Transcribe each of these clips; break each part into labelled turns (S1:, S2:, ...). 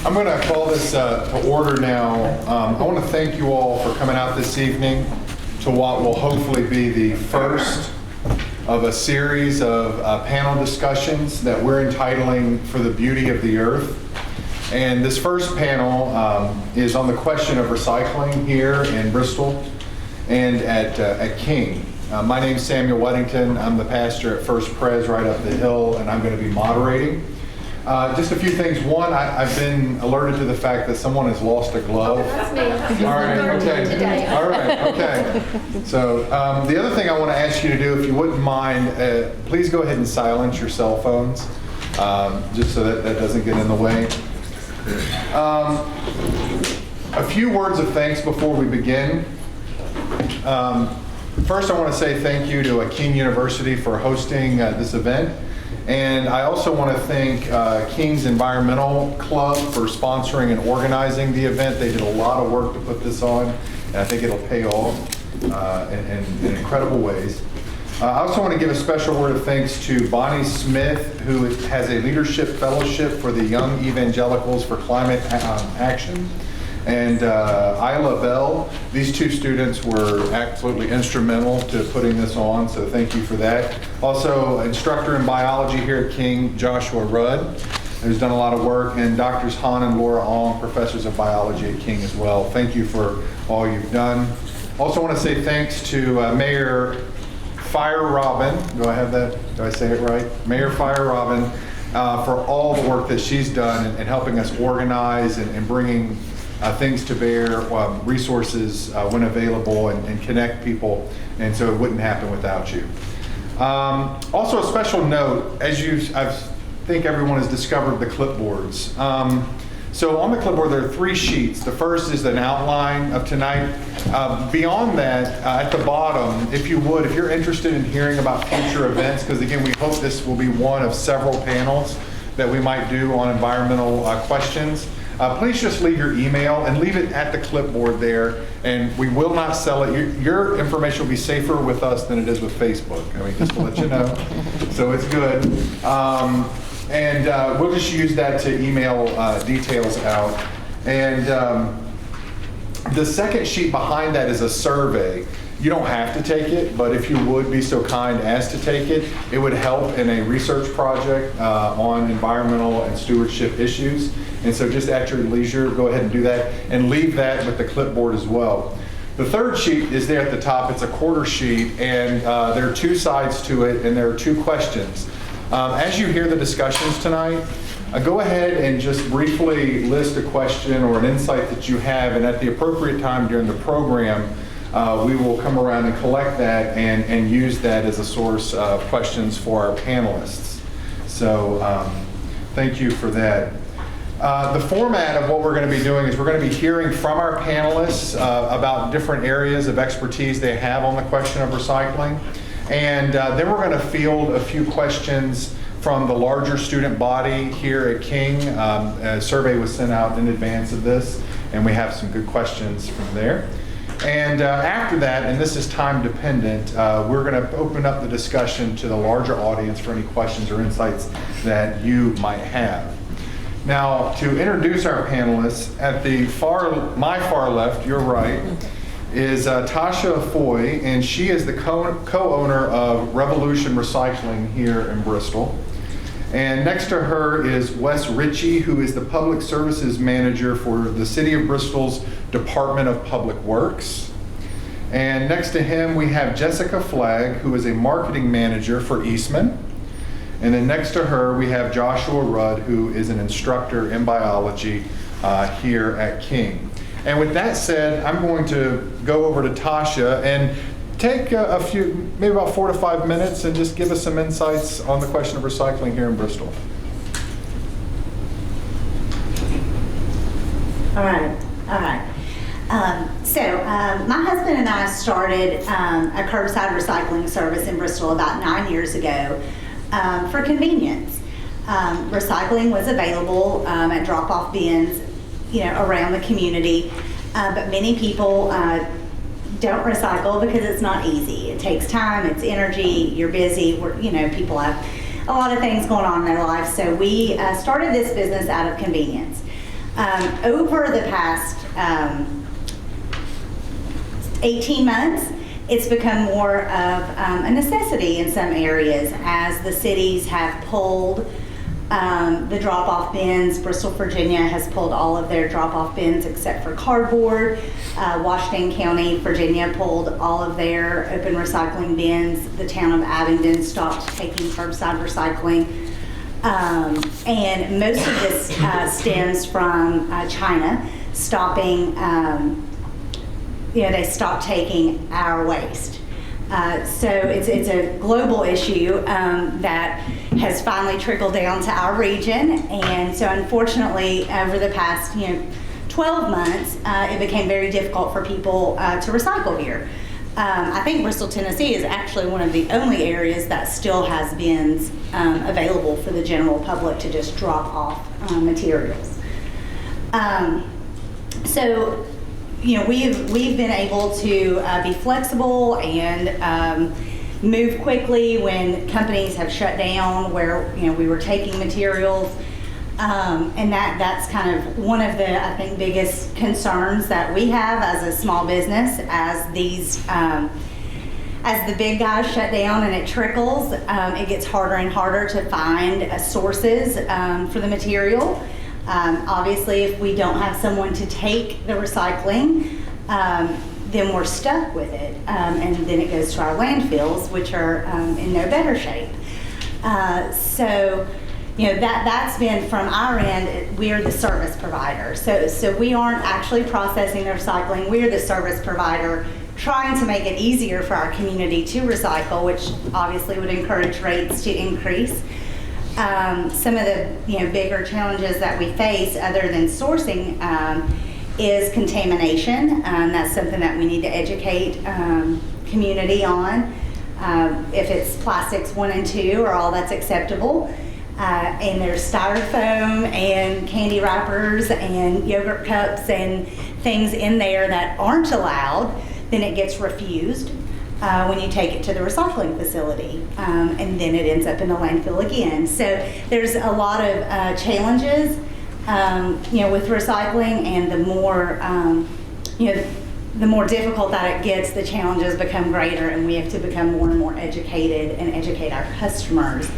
S1: I'm going to call this to order now. I want to thank you all for coming out this evening to what will hopefully be the first of a series of panel discussions that we're entitling For the Beauty of the Earth. And this first panel is on the question of recycling here in Bristol and at King. My name's Samuel Weddington. I'm the pastor at First Pres right up the hill, and I'm going to be moderating. Just a few things. One, I've been alerted to the fact that someone has lost a glove.
S2: That's me.
S1: All right, okay. All right, okay. So the other thing I want to ask you to do, if you wouldn't mind, please go ahead and silence your cell phones, just so that doesn't get in the way. A few words of thanks before we begin. First, I want to say thank you to King University for hosting this event. And I also want to thank King's Environmental Club for sponsoring and organizing the event. They did a lot of work to put this on, and I think it'll pay off in incredible ways. I also want to give a special word of thanks to Bonnie Smith, who has a leadership fellowship for the Young Evangelicals for Climate Action, and Isla Bell. These two students were absolutely instrumental to putting this on, so thank you for that. Also, instructor in biology here at King, Joshua Rudd, who's done a lot of work, and Drs. Han and Laura Ong, professors of biology at King as well. Thank you for all you've done. Also want to say thanks to Mayor Fire Robin. Do I have that? Do I say it right? Mayor Fire Robin, for all the work that she's done in helping us organize and bringing things to bear, resources when available, and connect people, and so it wouldn't happen without you. Also, a special note, I think everyone has discovered the clipboards. So on the clipboard there are 3 sheets. The first is an outline of tonight. Beyond that, at the bottom, if you're interested in hearing about future events, because again, we hope this will be one of several panels that we might do on environmental questions. Please just leave your email and leave it at the clipboard there, and we will not sell it. Your information will be safer with us than it is with Facebook. I mean, just to let you know. So it's good. And we'll just use that to email details out. And the second sheet behind that is a survey. You don't have to take it, but if you would be so kind as to take it, it would help in a research project on environmental and stewardship issues. And so just at your leisure, go ahead and do that, and leave that with the clipboard as well. The third sheet is there at the top. It's a quarter sheet, and there are 2 sides to it, and there are 2 questions. As you hear the discussions tonight, go ahead and just briefly list a question or an insight that you have, and at the appropriate time during the program, we will come around and collect that and use that as a source of questions for our panelists. So thank you for that. The format of what we're going to be doing is we're going to be hearing from our panelists about different areas of expertise they have on the question of recycling. And then we're going to field a few questions from the larger student body here at King. A survey was sent out in advance of this, and we have some good questions from there. And after that, and this is time dependent, we're going to open up the discussion to the larger audience for any questions or insights that you might have. Now, to introduce our panelists, at my far left, your right, is Tasha Foy, and she is the co-owner of Revolution Recycling here in Bristol. And next to her is Wes Ritchie, who is the Public Services Manager for the City of Bristol's Department of Public Works. And next to him, we have Jessica Flagg, who is a Marketing Manager for Eastman. And then next to her, we have Joshua Rudd, who is an instructor in biology here at King. And with that said, I'm going to go over to Tasha and take a few, maybe about 4 to 5 minutes, and just give us some insights on the question of recycling here in Bristol.
S3: All right. My husband and I started a curbside recycling service in Bristol about 9 years ago for convenience. Recycling was available at drop-off bins, around the community, but many people don't recycle because it's not easy. It takes time, it's energy, you're busy, people have a lot of things going on in their lives. So we started this business out of convenience. Over the past 18 months, it's become more of a necessity in some areas as the cities have pulled the drop-off bins. Bristol, Virginia has pulled all of their drop-off bins except for cardboard. Washington County, Virginia pulled all of their open recycling bins. The town of Abingdon stopped taking curbside recycling. And most of this stems from China stopping, they stopped taking our waste. So it's a global issue that has finally trickled down to our region. And so unfortunately, over the past 12 months, it became very difficult for people to recycle here. I think Bristol, Tennessee is actually one of the only areas that still has bins available for the general public to just drop off materials. So we've been able to be flexible and move quickly when companies have shut down where we were taking materials, and that's kind of one of the, I think, biggest concerns that we have as a small business as these as the big guys shut down and it trickles. It gets harder and harder to find sources for the material. Obviously, if we don't have someone to take the recycling, then we're stuck with it. And then it goes to our landfills, which are in no better shape. So, that's been from our end, we're the service provider. So we aren't actually processing the recycling, we're the service provider trying to make it easier for our community to recycle, which obviously would encourage rates to increase. Some of the bigger challenges that we face other than sourcing is contamination. That's something that we need to educate community on. If it's plastics 1 and 2 are all that's acceptable. And there's styrofoam and candy wrappers and yogurt cups and things in there that aren't allowed, then it gets refused. When you take it to the recycling facility, and then it ends up in the landfill again. So there's a lot of challenges, with recycling, and the more difficult that it gets, the challenges become greater, and we have to become more and more educated and educate our customers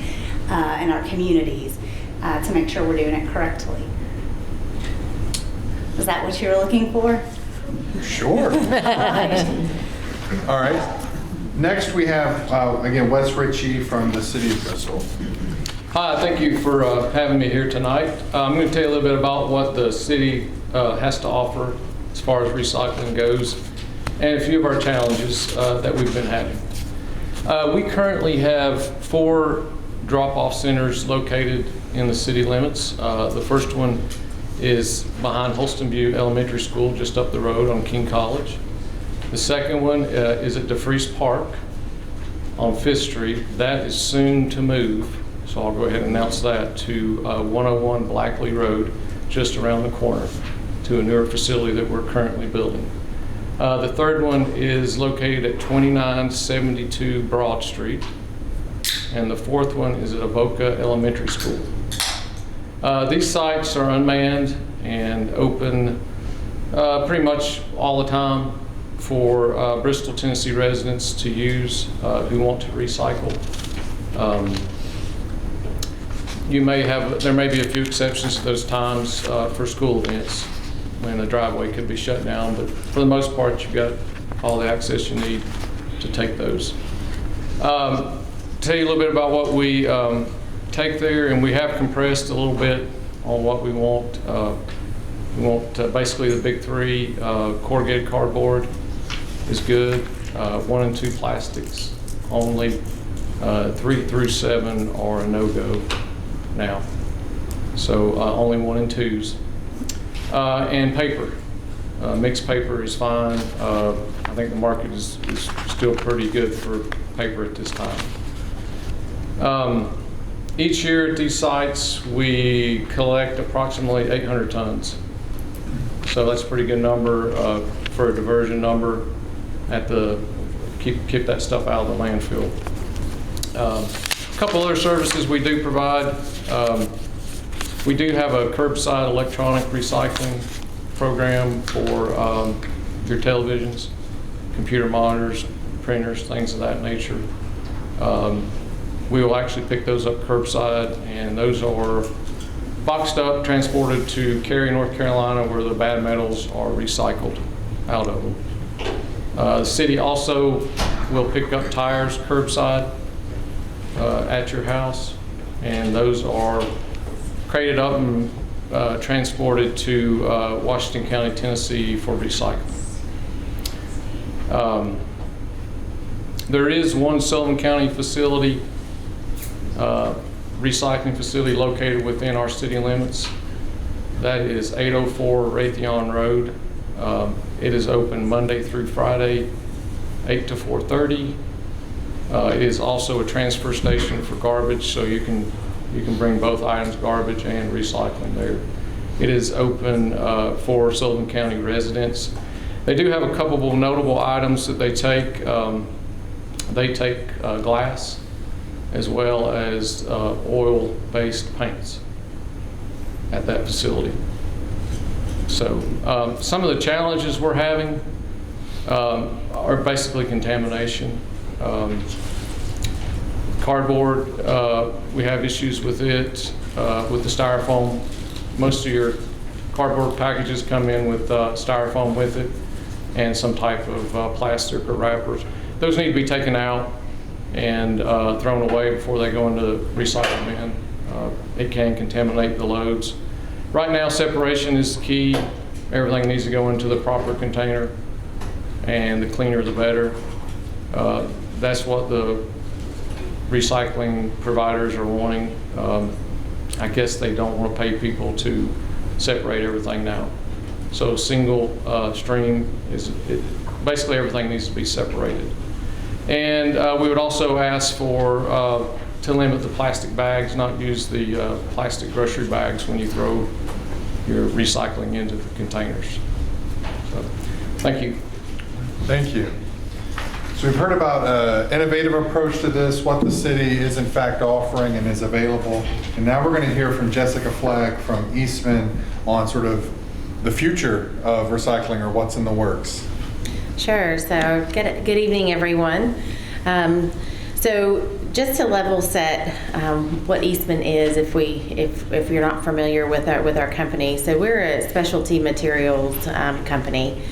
S3: and our communities to make sure we're doing it correctly. Is that what you were looking for?
S1: Sure. All right. Next, we have, again, Wes Ritchie from the City of Bristol.
S2: Hi, thank you for having me here tonight. I'm going to tell you a little bit about what the city has to offer as far as recycling goes, and a few of our challenges that we've been having. We currently have 4 drop-off centers located in the city limits. The first one is behind Holston View Elementary School, just up the road on King College. The second one is at DeFreeze Park on 5th Street. That is soon to move, so I'll go ahead and announce that, to 101 Blackley Road, just around the corner, to a newer facility that we're currently building. The third one is located at 2972 Broad Street, and the fourth one is at Avoca Elementary School. These sites are unmanned and open pretty much all the time for Bristol, Tennessee residents to use who want to recycle. There may be a few exceptions to those times for school events when the driveway could be shut down, but for the most part, you've got all the access you need to take those. Tell you a little bit about what we take there, and we have compressed a little bit on what we want. We want basically the big 3, corrugated cardboard is good, 1 and 2 plastics only, 3 through 7 are a no-go now. So only 1 and 2s. And paper, mixed paper is fine. I think the market is still pretty good for paper at this time. Each year at these sites, we collect approximately 800 tons. So that's a pretty good number for a diversion number at keep that stuff out of the landfill. A couple other services we do provide. We do have a curbside electronic recycling program for your televisions, computer monitors, printers, things of that nature. We will actually pick those up curbside, and those are boxed up, transported to Cary, North Carolina, where the bad metals are recycled out of them. The city also will pick up tires curbside at your house, and those are crated up and transported to Washington County, Tennessee for recycling. There is one Sullivan County facility, recycling facility located within our city limits. That is 804 Raytheon Road. It is open Monday through Friday, 8 to 4:30. It is also a transfer station for garbage, so you can bring both items, garbage and recycling there. It is open for Sullivan County residents. They do have a couple of notable items that they take. They take glass as well as oil-based paints at that facility. So some of the challenges we're having are basically contamination. Cardboard, we have issues with it, with the styrofoam. Most of your cardboard packages come in with styrofoam with it and some type of plastic or wrappers. Those need to be taken out and thrown away before they go into the recycle bin. It can contaminate the loads. Right now, separation is the key. Everything needs to go into the proper container, and the cleaner the better. That's what the recycling providers are wanting. I guess they don't want to pay people to separate everything now. So single stream basically everything needs to be separated. And we would also ask for to limit the plastic bags, not use the plastic grocery bags when you throw your recycling into the containers. So, thank you.
S1: Thank you. So we've heard about an innovative approach to this, what the city is in fact offering and is available. And now we're going to hear from Jessica Flagg from Eastman on sort of the future of recycling, or what's in the works.
S4: Sure. So good evening, everyone. So just to level set what Eastman is, if you're not familiar with our company. So we're a specialty materials company.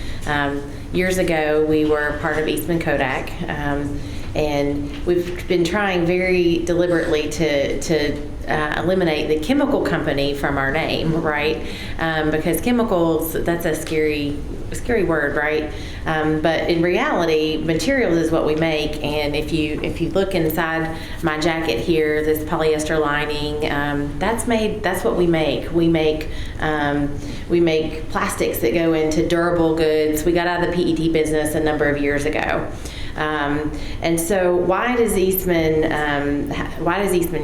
S4: Years ago, we were part of Eastman Kodak, and we've been trying very deliberately to eliminate the chemical company from our name, right? Because chemicals, that's a scary word, right? But in reality, materials is what we make. And if you look inside my jacket here, this polyester lining, that's what we make. We make plastics that go into durable goods. We got out of the PET business a number of years ago. And so why does Eastman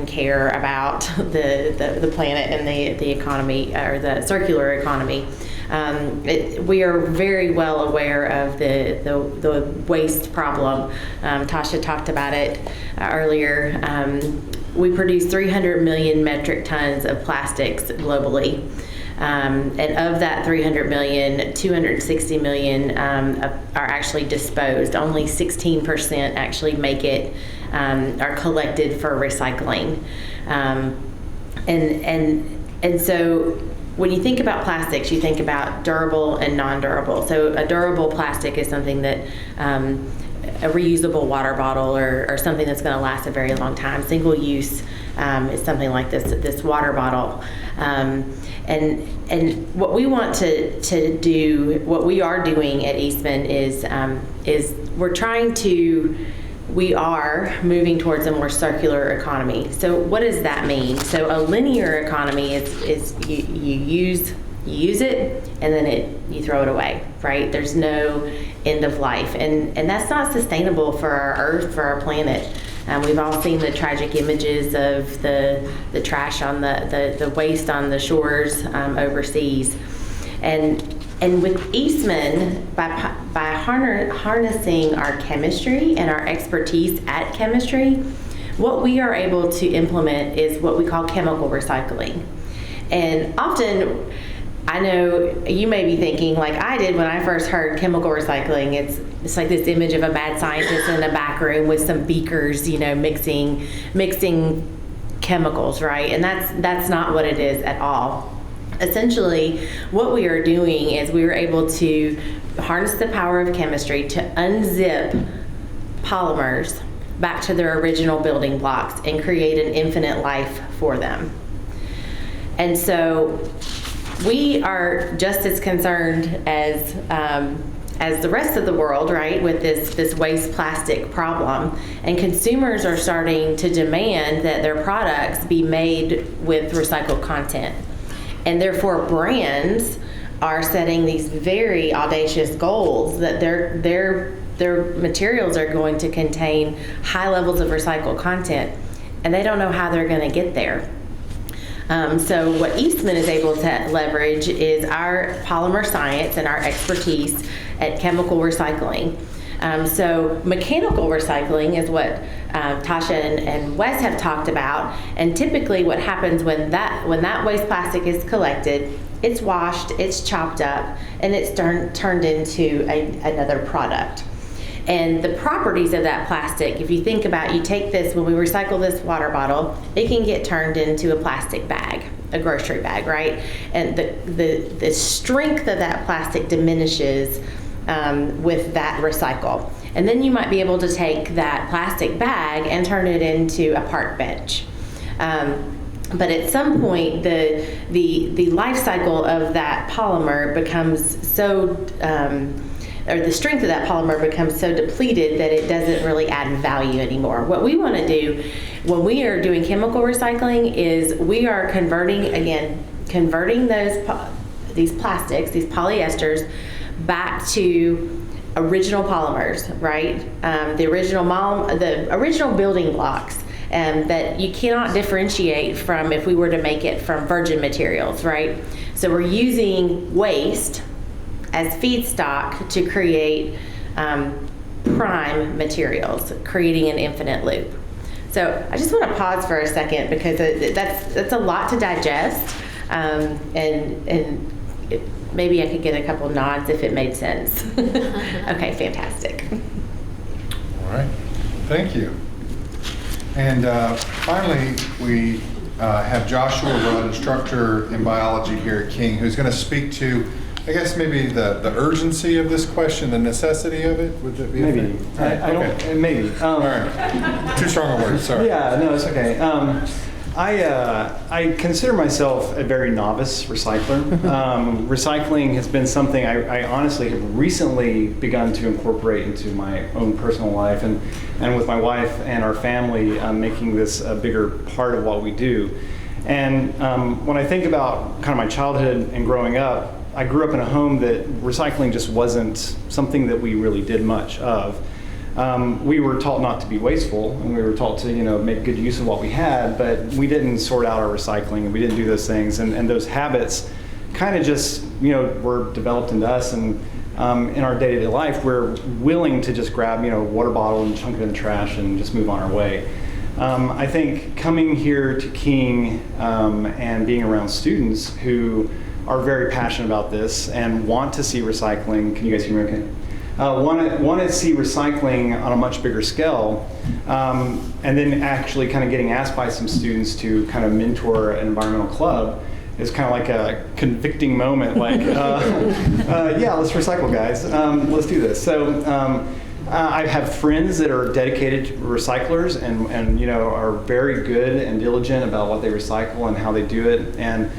S4: care about the planet and the economy, or the circular economy? We are very well aware of the waste problem. Tasha talked about it earlier. We produce 300 million metric tons of plastics globally. And of that 300 million, 260 million are actually disposed. Only 16% actually make it, are collected for recycling. And so when you think about plastics, you think about durable and non-durable. So a durable plastic is something that a reusable water bottle or something that's going to last a very long time. Single use is something like this water bottle. And what we want to do, what we are doing at Eastman is we are moving towards a more circular economy. So what does that mean? So a linear economy is you use it and then you throw it away, right? There's no end of life, and that's not sustainable for our Earth, for our planet. We've all seen the tragic images of the trash on the waste on the shores overseas, and with Eastman, by harnessing our chemistry and our expertise at chemistry, what we are able to implement is what we call chemical recycling. And often, I know you may be thinking, like I did when I first heard chemical recycling, it's like this image of a mad scientist in a back room with some beakers, mixing chemicals, right? And that's not what it is at all. Essentially, what we are doing is we were able to harness the power of chemistry to unzip polymers back to their original building blocks and create an infinite life for them. And so we are just as concerned as the rest of the world, right, with this waste plastic problem. And consumers are starting to demand that their products be made with recycled content. And therefore brands are setting these very audacious goals that their materials are going to contain high levels of recycled content, and they don't know how they're going to get there. So what Eastman is able to leverage is our polymer science and our expertise at chemical recycling. So mechanical recycling is what Tasha and Wes have talked about, and typically what happens when that waste plastic is collected, it's washed, it's chopped up, and it's turned into another product. And the properties of that plastic, if you think about, you take this, when we recycle this water bottle, it can get turned into a plastic bag, a grocery bag, right? And the strength of that plastic diminishes with that recycle. And then you might be able to take that plastic bag and turn it into a park bench. But at some point, the life cycle of that polymer becomes so, or the strength of that polymer becomes so depleted that it doesn't really add value anymore. What we want to do when we are doing chemical recycling is we are converting these plastics, these polyesters, back to original polymers, right? The original building blocks that you cannot differentiate from if we were to make it from virgin materials, right? So we're using waste as feedstock to create prime materials, creating an infinite loop. So I just want to pause for a second because that's a lot to digest, and maybe I could get a couple nods if it made sense. Okay, fantastic.
S1: All right, thank you. And finally, we have Joshua Rudd, instructor in biology here at King, who's going to speak to, I guess, maybe the urgency of this question, the necessity of it. Would that be
S5: maybe? I don't. Maybe.
S1: All right. Too strong a word. Sorry.
S5: Yeah. No, it's okay. I consider myself a very novice recycler. Recycling has been something I honestly have recently begun to incorporate into my own personal life, and with my wife and our family, making this a bigger part of what we do. And when I think about kind of my childhood and growing up, I grew up in a home that recycling just wasn't something that we really did much of. We were taught not to be wasteful, and we were taught to, make good use of what we had, but we didn't sort out our recycling, and we didn't do those things, and those habits kind of just, were developed into us, and in our day-to-day life, we're willing to just grab, a water bottle and chunk it in the trash and just move on our way. I think coming here to King and being around students who are very passionate about this and want to see recycling, can you guys hear me okay? Want to see recycling on a much bigger scale, and then actually kind of getting asked by some students to kind of mentor an environmental club is kind of like a convicting moment, like, yeah, let's recycle, guys. Let's do this. So I have friends that are dedicated recyclers and are very good and diligent about what they recycle and how they do it. And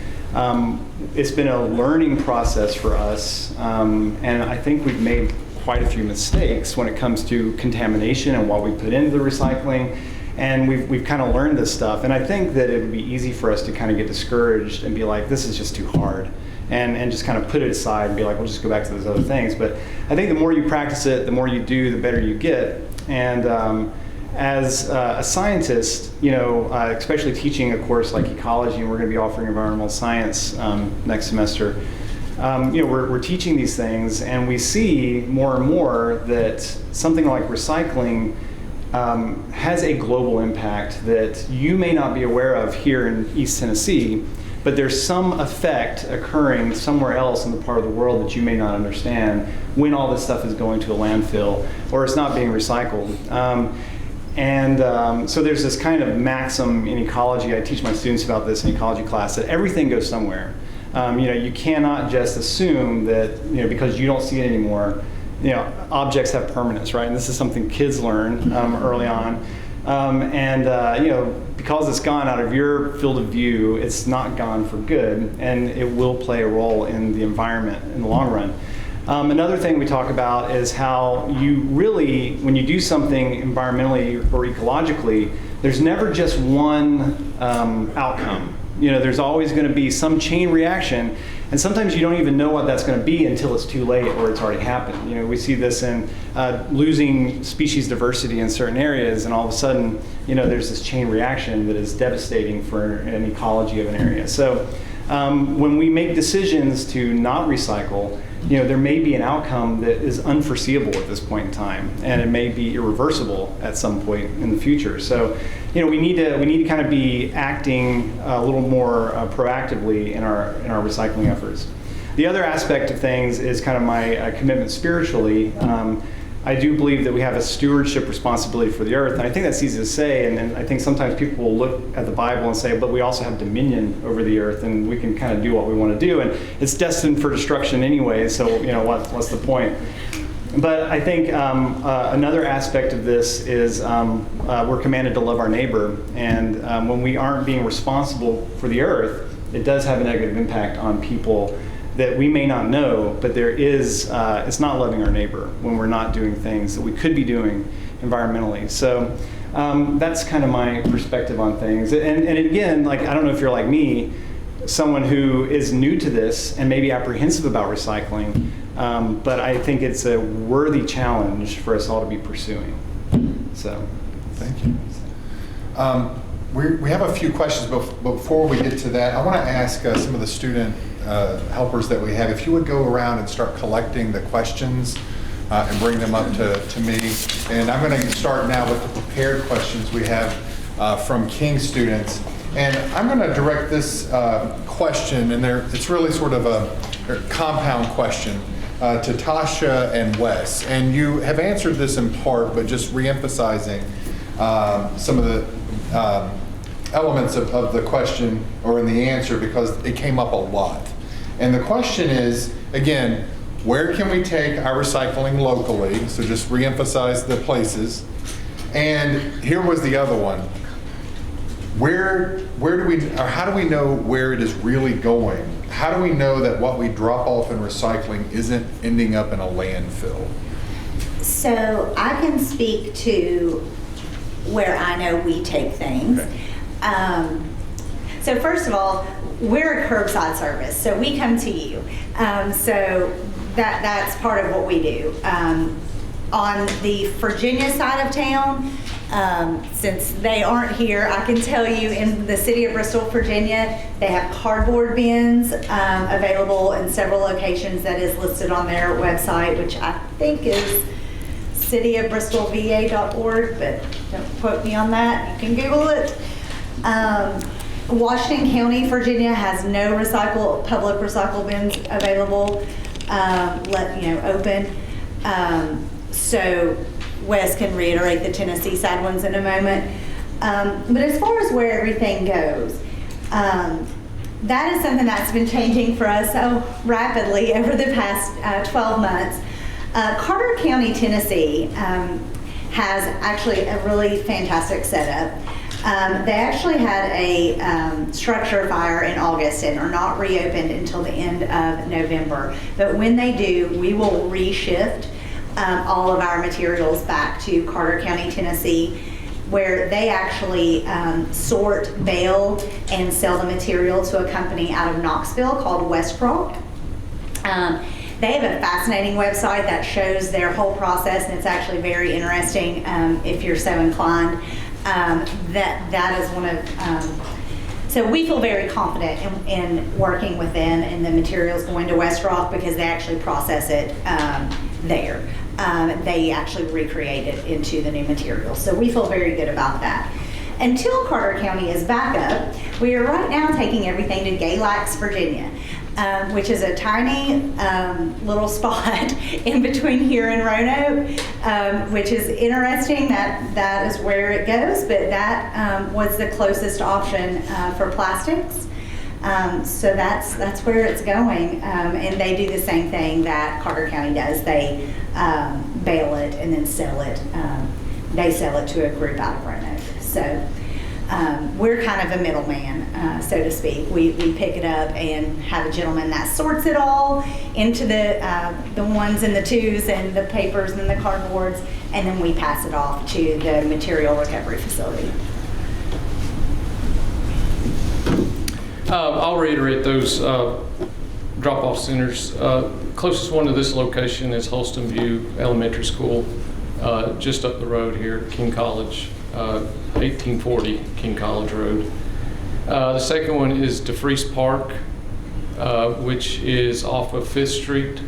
S5: it's been a learning process for us, and I think we've made quite a few mistakes when it comes to contamination and what we put into the recycling, and we've kind of learned this stuff, and I think that it would be easy for us to kind of get discouraged and be like, this is just too hard, and just kind of put it aside and be like, we'll just go back to those other things. But I think the more you practice it, the more you do, the better you get. And as a scientist, especially teaching a course like ecology, and we're going to be offering environmental science next semester, we're teaching these things, and we see more and more that something like recycling has a global impact that you may not be aware of here in East Tennessee, but there's some effect occurring somewhere else in the part of the world that you may not understand when all this stuff is going to a landfill or it's not being recycled. So there's this kind of maxim in ecology. I teach my students about this in ecology class, that everything goes somewhere. You cannot just assume that, because you don't see it anymore, objects have permanence, right? And this is something kids learn early on. Because it's gone out of your field of view, it's not gone for good, and it will play a role in the environment in the long run. Another thing we talk about is how you really, when you do something environmentally or ecologically, there's never just one outcome. There's always going to be some chain reaction, and sometimes you don't even know what that's going to be until it's too late or it's already happened. We see this in losing species diversity in certain areas, and all of a sudden, there's this chain reaction that is devastating for an ecology of an area. So when we make decisions to not recycle, there may be an outcome that is unforeseeable at this point in time, and it may be irreversible at some point in the future. So, we need to kind of be acting a little more proactively in our recycling efforts. The other aspect of things is kind of my commitment spiritually. I do believe that we have a stewardship responsibility for the earth, and I think that's easy to say, and I think sometimes people will look at the Bible and say, but we also have dominion over the earth, and we can kind of do what we want to do, and it's destined for destruction anyway, so what's the point? But I think another aspect of this is we're commanded to love our neighbor, and when we aren't being responsible for the earth, it does have a negative impact on people that we may not know, but there is, it's not loving our neighbor when we're not doing things that we could be doing environmentally. So that's kind of my perspective on things. And again, I don't know if you're like me, someone who is new to this and maybe apprehensive about recycling, but I think it's a worthy challenge for us all to be pursuing. So,
S1: thank you. We have a few questions, but before we get to that, I want to ask some of the student helpers that we have, if you would go around and start collecting the questions and bring them up to me. And I'm going to start now with the prepared questions we have from King students. And I'm going to direct this question, and it's really sort of a compound question, to Tasha and Wes. And you have answered this in part, but just reemphasizing some of the elements of the question or in the answer, because it came up a lot. And the question is, again, where can we take our recycling locally? So just reemphasize the places. And here was the other one. Where do we, or how do we know where it is really going? How do we know that what we drop off in recycling isn't ending up in a landfill?
S3: So I can speak to where I know we take things.
S1: Okay.
S3: So first of all, we're a curbside service, so we come to you. So that's part of what we do. On the Virginia side of town, since they aren't here, I can tell you in the city of Bristol, Virginia, they have cardboard bins available in several locations that is listed on their website, which I think is cityofbristolva.org, but don't quote me on that. You can Google it. Washington County, Virginia has no public recycle bins available, open. So Wes can reiterate the Tennessee side ones in a moment. But as far as where everything goes, that is something that's been changing for us so rapidly over the past 12 months. Carter County, Tennessee has actually a really fantastic setup. They actually had a structure fire in August and are not reopened until the end of November. But when they do, we will reshift all of our materials back to Carter County, Tennessee, where they actually sort, bale, and sell the material to a company out of Knoxville called Westcroft. They have a fascinating website that shows their whole process, and it's actually very interesting if you're so inclined. That is one of, so we feel very confident in working with them and the materials going to Westrock because they actually process it there. They actually recreate it into the new materials. So we feel very good about that. until Carter County is back up, we are right now taking everything to Galax, Virginia, which is a tiny little spot in between here and Roanoke, which is interesting. That is where it goes, but that was the closest option for plastics. So that's where it's going, and they do the same thing that Carter County does. They bale it and then sell it. They sell it to a group out of Roanoke. So we're kind of a middleman, so to speak. We pick it up and have a gentleman that sorts it all into the ones and the twos and the papers and the cardboards, and then we pass it off to the material recovery facility.
S2: I'll reiterate those drop-off centers. Closest one to this location is Holston View Elementary School, just up the road here at King College, 1840 King College Road. The second one is DeFreeze Park, which is off of 5th Street.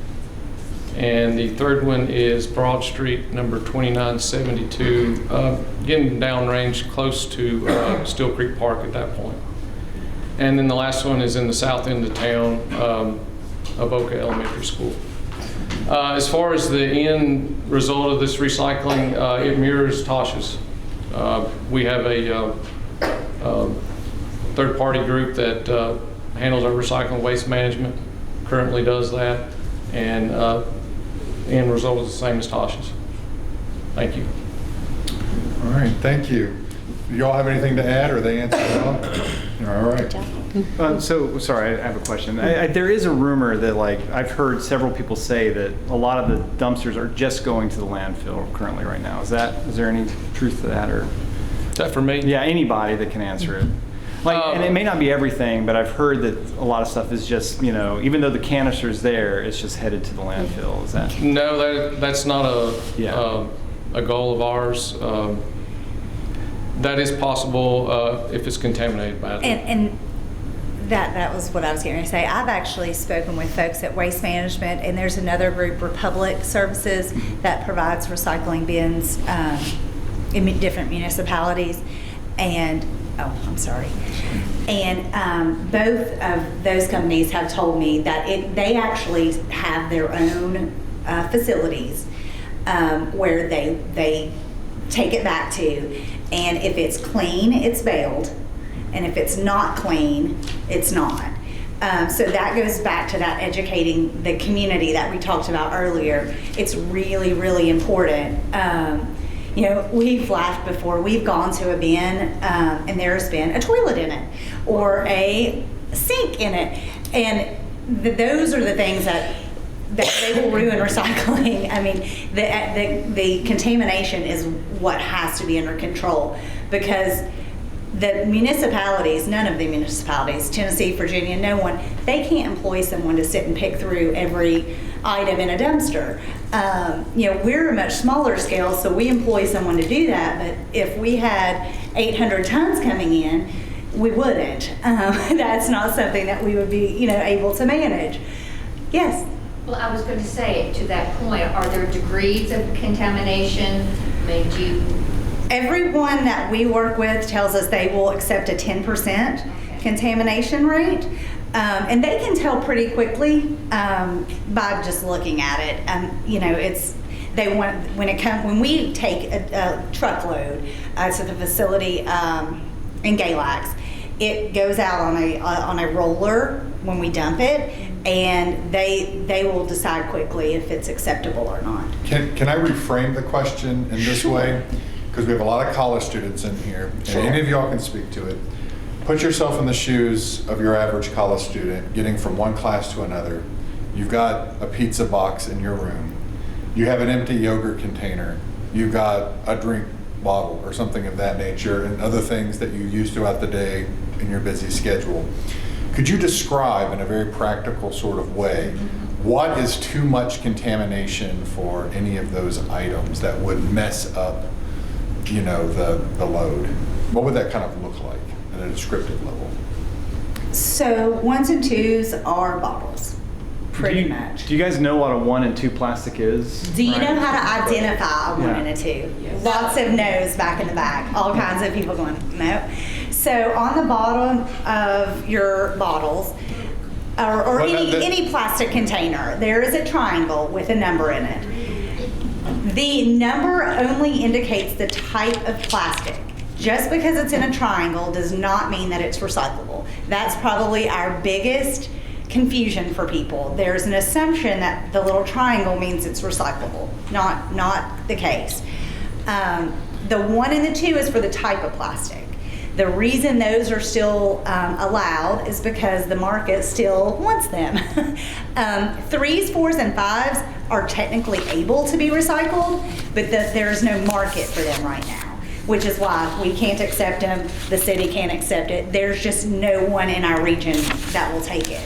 S2: And the third one is Broad Street, number 2972, getting downrange close to Still Creek Park at that point. And then the last one is in the south end of town, Avoca Elementary School. As far as the end result of this recycling, it mirrors Tosh's. We have a third-party group that handles our recycling waste management, currently does that, and the end result is the same as Tosh's. Thank you.
S1: All right, thank you. Do y'all have anything to add, or they answered it all? All right.
S5: So, sorry, I have a question. There is a rumor that, like, I've heard several people say that a lot of the dumpsters are just going to the landfill currently right now. Is there any truth to that, or?
S2: Is that for me?
S5: Yeah, anybody that can answer it. Like, and it may not be everything, but I've heard that a lot of stuff is just, even though the canister's there, it's just headed to the landfill. Is that?
S2: No, that's not a goal of ours. That is possible if it's contaminated badly.
S3: And that was what I was going to say. I've actually spoken with folks at Waste Management, and there's another group, Republic Services, that provides recycling bins in different municipalities. And both of those companies have told me that they actually have their own facilities where they take it back to, and if it's clean, it's baled, and if it's not clean, it's not. So that goes back to that educating the community that we talked about earlier. It's really, really important. We've laughed before. We've gone to a bin and there's been a toilet in it or a sink in it. And those are the things that they will ruin recycling. I mean, the contamination is what has to be under control, because the municipalities, none of the municipalities, Tennessee, Virginia, no one, they can't employ someone to sit and pick through every item in a dumpster. We're a much smaller scale, so we employ someone to do that, but if we had 800 tons coming in, we wouldn't. That's not something that we would be, able to manage. Yes?
S6: Well, I was going to say, to that point, are there degrees of contamination?
S3: Everyone that we work with tells us they will accept a 10% contamination rate. And they can tell pretty quickly by just looking at it. When we take a truckload to the facility in Galax, it goes out on a roller when we dump it, and they will decide quickly if it's acceptable or not.
S1: Can I reframe the question in this way? Because we have a lot of college students in here, and any of y'all can speak to it. Put yourself in the shoes of your average college student getting from one class to another. You've got a pizza box in your room. You have an empty yogurt container. You've got a drink bottle or something of that nature, and other things that you use throughout the day in your busy schedule. Could you describe in a very practical sort of way what is too much contamination for any of those items that would mess up, the load? What would that kind of look like at a descriptive level?
S3: So 1s and 2s are bottles, pretty much.
S5: Do you guys know what a 1 and 2 plastic is?
S3: Do you
S5: Right.
S3: know how to identify a 1
S5: Yeah.
S3: and a 2? Lots of no's back in the back. All kinds of people going, no. So on the bottom of your bottles, or
S1: Well,
S3: any plastic container, there is a triangle with a number in it. The number only indicates the type of plastic. Just because it's in a triangle does not mean that it's recyclable. That's probably our biggest confusion for people. There's an assumption that the little triangle means it's recyclable. Not the case. The 1 and the 2 is for the type of plastic. The reason those are still allowed is because the market still wants them. 3s, 4s, and 5s are technically able to be recycled, but there's no market for them right now, which is why we can't accept them. The city can't accept it. There's just no one in our region that will take it.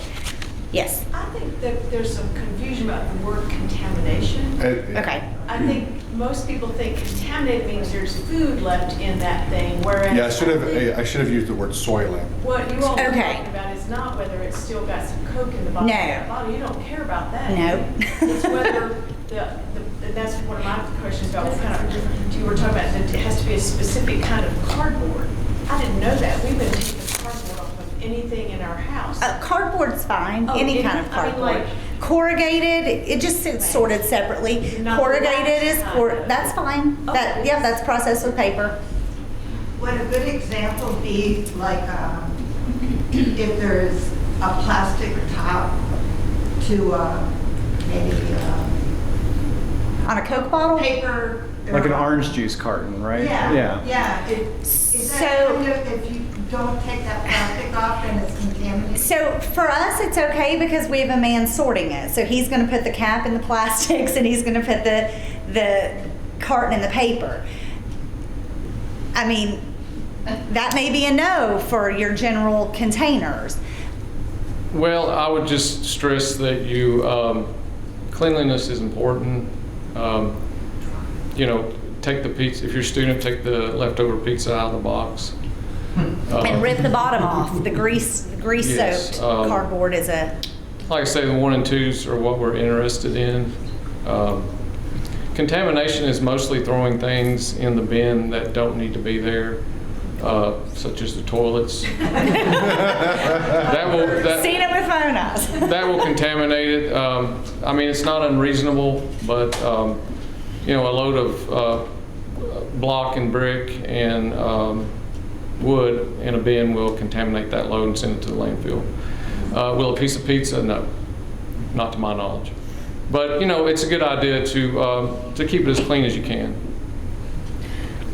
S3: Yes.
S7: I think that there's some confusion about the word contamination.
S3: Okay.
S7: I think most people think contaminated means there's food left in that thing, whereas.
S1: Yeah, I should have used the word soiling.
S7: What you all are
S3: Okay.
S7: talking about is not whether it's still got some Coke in the bottom of
S3: No.
S7: that bottle. You don't care about that.
S3: No.
S7: It's whether and that's one of my questions about what kind of, you were talking about that it has to be a specific kind of cardboard. I didn't know that. We've been taking cardboard off of anything in our house.
S3: Cardboard's fine,
S7: Oh,
S3: any
S7: any-
S3: kind of
S7: I mean,
S3: cardboard.
S7: like-
S3: Corrugated, it just sits sorted separately.
S7: Not the
S3: Corrugated is,
S7: wax kind of-
S3: that's fine.
S7: Okay.
S3: Yeah, that's processed with paper.
S8: Would a good example be like if there's a plastic top to maybe
S3: On a Coke bottle?
S8: paper?
S5: Like an orange juice carton, right?
S8: Yeah, yeah. Is that
S3: So-
S8: kind of, if you don't take that plastic off, then it's contaminated?
S3: So for us, it's okay because we have a man sorting it. So he's gonna put the cap in the plastics and he's gonna put the carton in the paper. I mean, that may be a no for your general containers.
S2: Well, I would just stress that cleanliness is important. Take the pizza, if you're a student, take the leftover pizza out of the box.
S3: And rip the bottom off. The
S2: Yes,
S3: grease-soaked cardboard is a,
S2: Like I say, the 1 and 2s are what we're interested in. Contamination is mostly throwing things in the bin that don't need to be there, such as the toilets.
S3: seen it with phone eyes.
S2: That will contaminate it. I mean, it's not unreasonable, but, a load of block and brick and wood in a bin will contaminate that load and send it to the landfill. Will a piece of pizza? No, not to my knowledge. But, it's a good idea to keep it as clean as you can.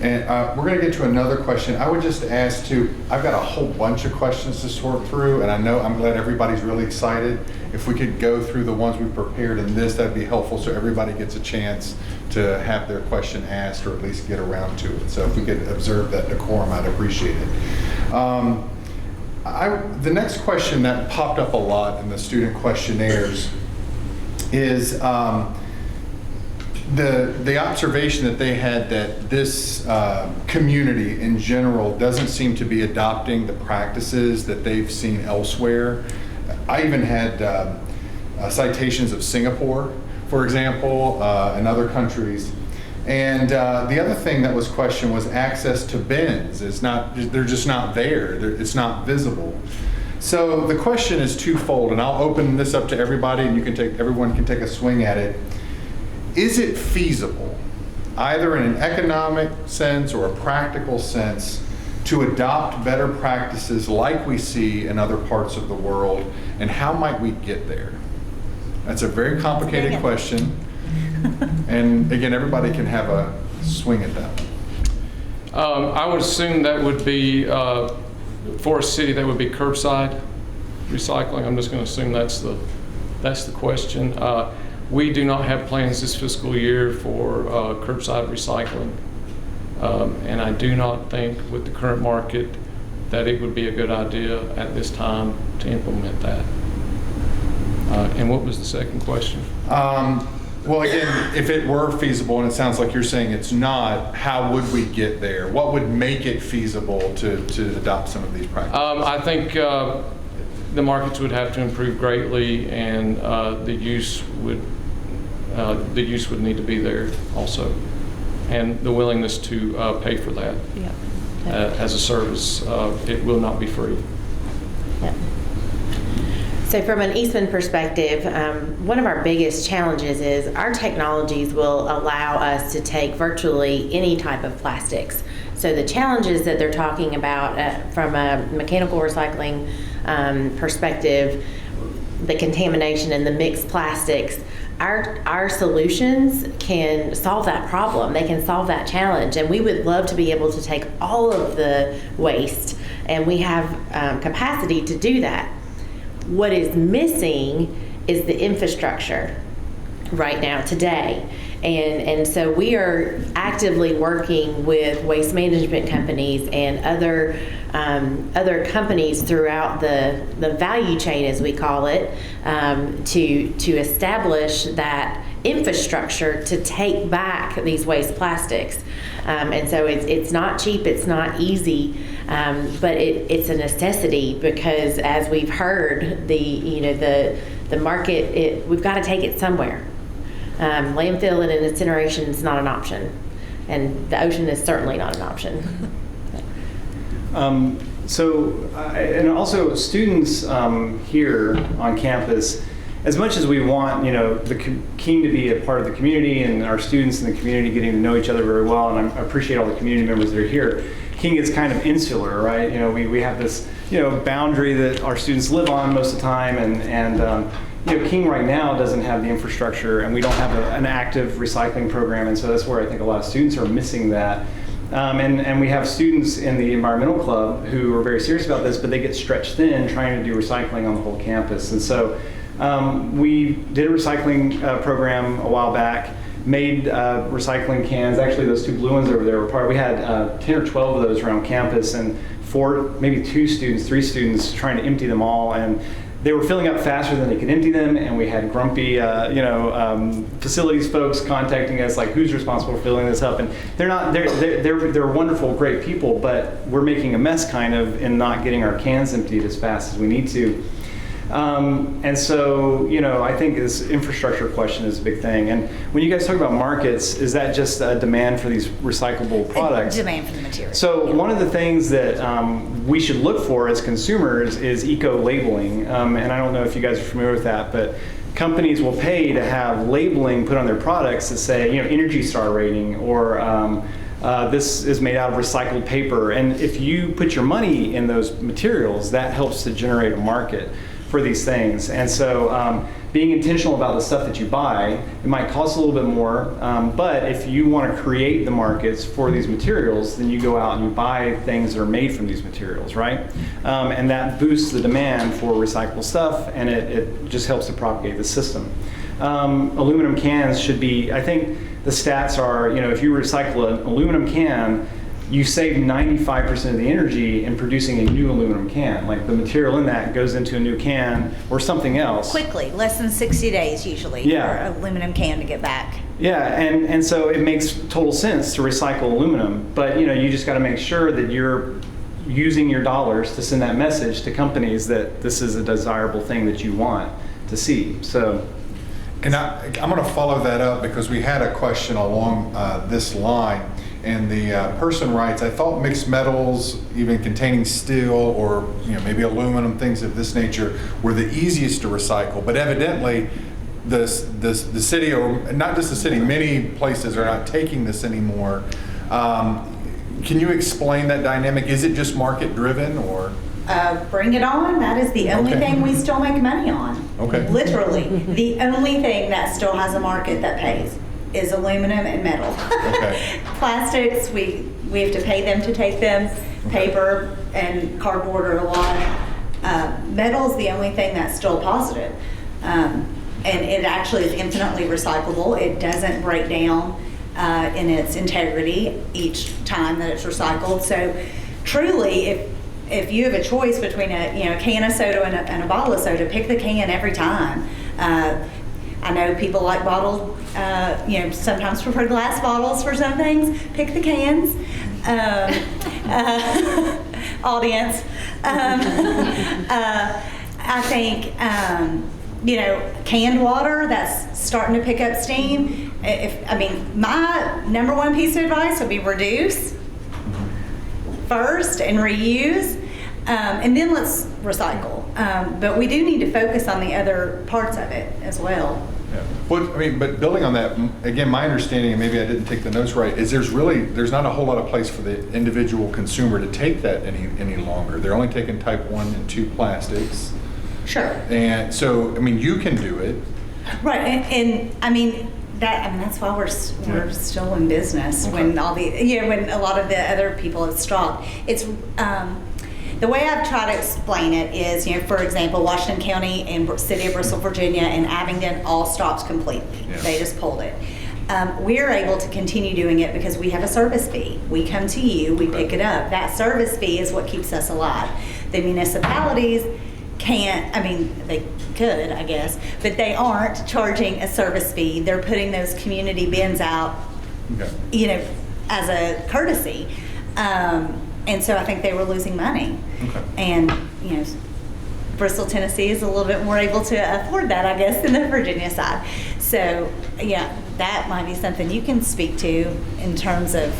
S1: And we're going to get to another question. I would just ask I've got a whole bunch of questions to sort through, and I'm glad everybody's really excited. If we could go through the ones we prepared in this, that'd be helpful so everybody gets a chance to have their question asked or at least get around to it. So if we could observe that decorum, I'd appreciate it. The next question that popped up a lot in the student questionnaires is the observation that they had that this community in general doesn't seem to be adopting the practices that they've seen elsewhere. I even had citations of Singapore, for example, and other countries. And the other thing that was questioned was access to bins. They're just not there. It's not visible. So the question is twofold, and I'll open this up to everybody, and everyone can take a swing at it. Is it feasible, either in an economic sense or a practical sense, to adopt better practices like we see in other parts of the world, and how might we get there? That's a very complicated question, and again, everybody can have a swing at that one.
S2: I would assume that would be, for a city, that would be curbside recycling. I'm just going to assume that's the question. We do not have plans this fiscal year for curbside recycling. And I do not think with the current market that it would be a good idea at this time to implement that. And what was the second question?
S1: Well, again, if it were feasible, and it sounds like you're saying it's not, how would we get there? What would make it feasible to adopt some of these practices?
S2: I think the markets would have to improve greatly, and the use would need to be there also, and the willingness to pay for that as a service. It will not be free.
S4: Yeah. So from an Eastman perspective, one of our biggest challenges is our technologies will allow us to take virtually any type of plastics. So the challenges that they're talking about from a mechanical recycling perspective, the contamination and the mixed plastics, our solutions can solve that problem. They can solve that challenge, and we would love to be able to take all of the waste, and we have capacity to do that. What is missing is the infrastructure right now, today. And so we are actively working with waste management companies and other companies throughout the value chain, as we call it, to establish that infrastructure to take back these waste plastics. And so it's not cheap, it's not easy, but it's a necessity, because as we've heard, the market, we've got to take it somewhere. Landfill and incineration is not an option, and the ocean is certainly not an option.
S5: And also students here on campus, as much as we want, the King to be a part of the community and our students in the community getting to know each other very well, and I appreciate all the community members that are here, King is kind of insular, right? We have this, boundary that our students live on most of the time, and King right now doesn't have the infrastructure, and we don't have an active recycling program, and so that's where I think a lot of students are missing that. And we have students in the environmental club who are very serious about this, but they get stretched thin trying to do recycling on the whole campus. And so we did a recycling program a while back, made recycling cans. Actually, those two blue ones over there were part. We had 10 or 12 of those around campus, and maybe 3 students trying to empty them all. And they were filling up faster than they could empty them, and we had grumpy, facilities folks contacting us, like, who's responsible for filling this up? And they're wonderful, great people, but we're making a mess kind of in not getting our cans emptied as fast as we need to. And so, I think this infrastructure question is a big thing. And when you guys talk about markets, is that just a demand for these recyclable products?
S3: Demand for the material.
S5: So one of the things that we should look for as consumers is eco-labeling. And I don't know if you guys are familiar with that, but companies will pay to have labeling put on their products that say, Energy Star rating, or this is made out of recycled paper. And if you put your money in those materials, that helps to generate a market for these things. And so being intentional about the stuff that you buy, it might cost a little bit more, but if you want to create the markets for these materials, then you go out and you buy things that are made from these materials, right? And that boosts the demand for recyclable stuff, and it just helps to propagate the system. Aluminum cans should be, I think the stats are, if you recycle an aluminum can, you save 95% of the energy in producing a new aluminum can. Like, the material in that goes into a new can or something else.
S3: Quickly, less than 60 days usually for an aluminum can to get back.
S5: Yeah, and so it makes total sense to recycle aluminum, but you just got to make sure that you're using your dollars to send that message to companies that this is a desirable thing that you want to see. So.
S1: And I'm going to follow that up, because we had a question along this line. And the person writes, I thought mixed metals, even containing steel or maybe aluminum, things of this nature, were the easiest to recycle. But evidently, the city, or not just the city, many places are not taking this anymore. Can you explain that dynamic? Is it just market driven, or?
S3: Bring it on. That is the only thing we still make money on.
S1: Okay.
S3: Literally, the only thing that still has a market that pays is aluminum and metal. Okay. Plastics, we have to pay them to take them. Paper and cardboard are a lot. Metal is the only thing that's still positive. And it actually is infinitely recyclable. It doesn't break down in its integrity each time that it's recycled. So truly, if you have a choice between a can of soda and a bottle of soda, pick the can every time. I know people like bottled, sometimes prefer glass bottles for some things. Pick the cans. Audience. I think, canned water, that's starting to pick up steam. My number one piece of advice would be reduce first and reuse, and then let's recycle. But we do need to focus on the other parts of it as well.
S1: Yeah. Well, but building on that, again, my understanding, and maybe I didn't take the notes right, is there's not a whole lot of place for the individual consumer to take that any longer. They're only taking type 1 and 2 plastics.
S3: Sure.
S1: And so, you can do it.
S3: Right, and that's why we're still in business,
S1: Okay.
S3: when when a lot of the other people have stopped. It's the way I've tried to explain it is, for example, Washington County and City of Bristol, Virginia, and Abingdon all stopped completely.
S1: Yeah.
S3: They just pulled it. We're able to continue doing it because we have a service fee. We come to you, we pick it up. That service fee is what keeps us alive. The municipalities can't, they could, I guess, but they aren't charging a service fee. They're putting those community bins out,
S1: Okay.
S3: as a courtesy. And so I think they were losing money.
S1: Okay.
S3: And, Bristol, Tennessee is a little bit more able to afford that, I guess, than the Virginia side. So, that might be something you can speak to in terms of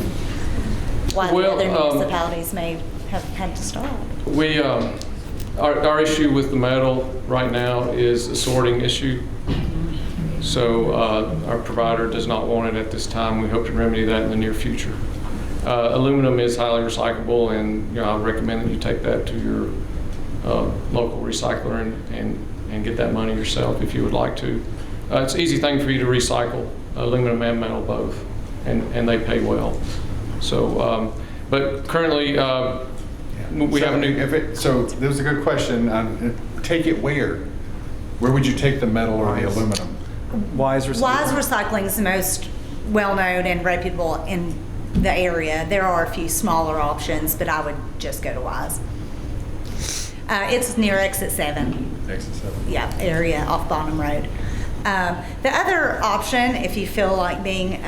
S3: why the other municipalities may have had to stop.
S2: We, our issue with the metal right now is a sorting issue. So our provider does not want it at this time. We hope to remedy that in the near future. Aluminum is highly recyclable, and I recommend that you take that to your local recycler and get that money yourself if you would like to. It's an easy thing for you to recycle, aluminum and metal both, and they pay well. So, but currently we have a new...
S1: So that was a good question. Take it where? Where would you take the metal or the aluminum?
S5: Wise Recycling.
S3: Wise Recycling is the most well-known and reputable in the area. There are a few smaller options, but I would just go to Wise. It's near Exit 7.
S1: Exit 7.
S3: Yeah, area off Bonham Road. The other option, if you feel like being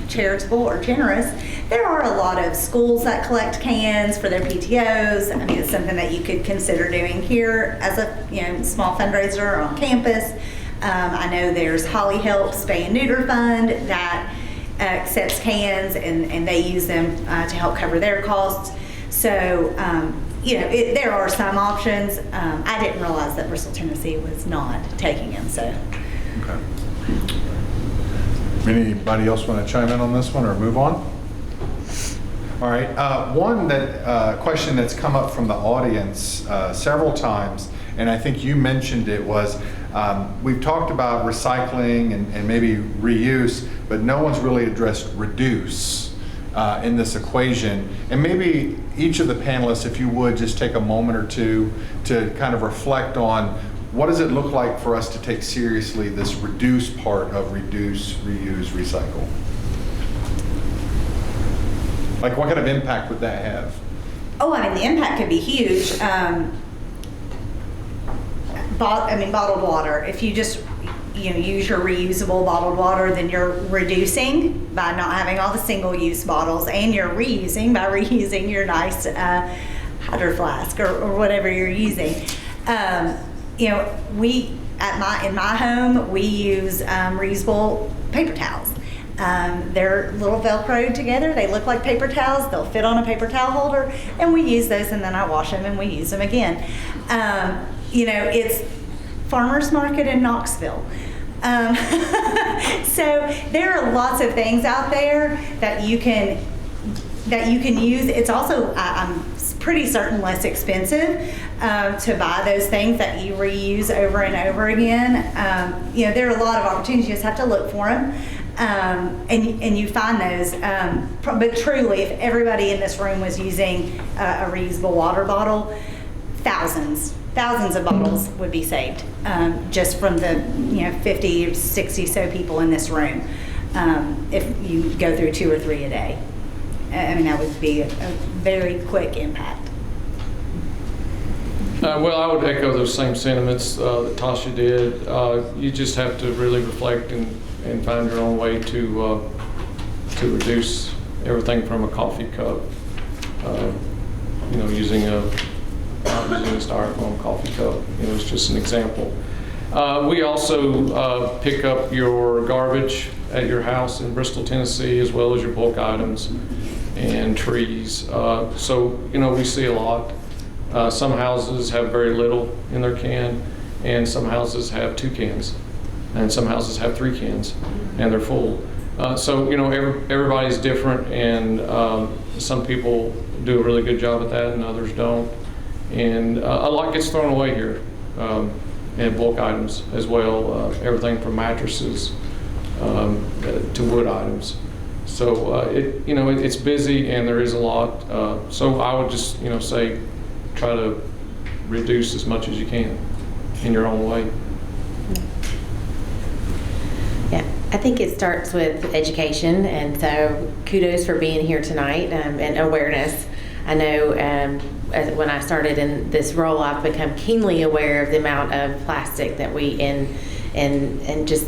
S3: charitable or generous, there are a lot of schools that collect cans for their PTOs. It's something that you could consider doing here as a small fundraiser on campus. I know there's Holly Help Spay and Neuter Fund that accepts cans, and they use them to help cover their costs. So, there are some options. I didn't realize that Bristol, Tennessee was not taking them, so.
S1: Okay. Anybody else want to chime in on this one or move on? All right. One question that's come up from the audience several times, and I think you mentioned it, was we've talked about recycling and maybe reuse, but no one's really addressed reduce in this equation. And maybe each of the panelists, if you would, just take a moment or two to kind of reflect on what does it look like for us to take seriously this reduce part of reduce, reuse, recycle? Like, what kind of impact would that have?
S3: Oh, the impact could be huge. Bottled water. If you just use your reusable bottled water, then you're reducing by not having all the single-use bottles, and you're reusing by reusing your nice Hydro Flask or whatever you're using. In my home, we use reusable paper towels. They're little Velcroed together. They look like paper towels. They'll fit on a paper towel holder, and we use those, and then I wash them and we use them again. It's farmers market in Knoxville. So there are lots of things out there that you can use. It's also, I'm pretty certain, less expensive to buy those things that you reuse over and over again. There are a lot of opportunities. You just have to look for them. And you find those. But truly, if everybody in this room was using a reusable water bottle, thousands of bottles would be saved just from the 50 or 60 so people in this room. If you go through 2 or 3 a day, that would be a very quick impact.
S2: Well, I would echo those same sentiments that Tasha did. You just have to really reflect and find your own way to reduce everything from a coffee cup, using a using a styrofoam coffee cup. It's just an example. We also pick up your garbage at your house in Bristol, Tennessee, as well as your bulk items and trees. So, we see a lot. Some houses have very little in their can, and some houses have 2 cans, and some houses have 3 cans, and they're full. So, everybody's different, and some people do a really good job at that, and others don't. And a lot gets thrown away here, and bulk items as well, everything from mattresses to wood items. So it's busy, and there is a lot. So I would just say try to reduce as much as you can in your own way.
S4: Yeah, I think it starts with education, and so kudos for being here tonight, and awareness. I know when I started in this role, I've become keenly aware of the amount of plastic that we and just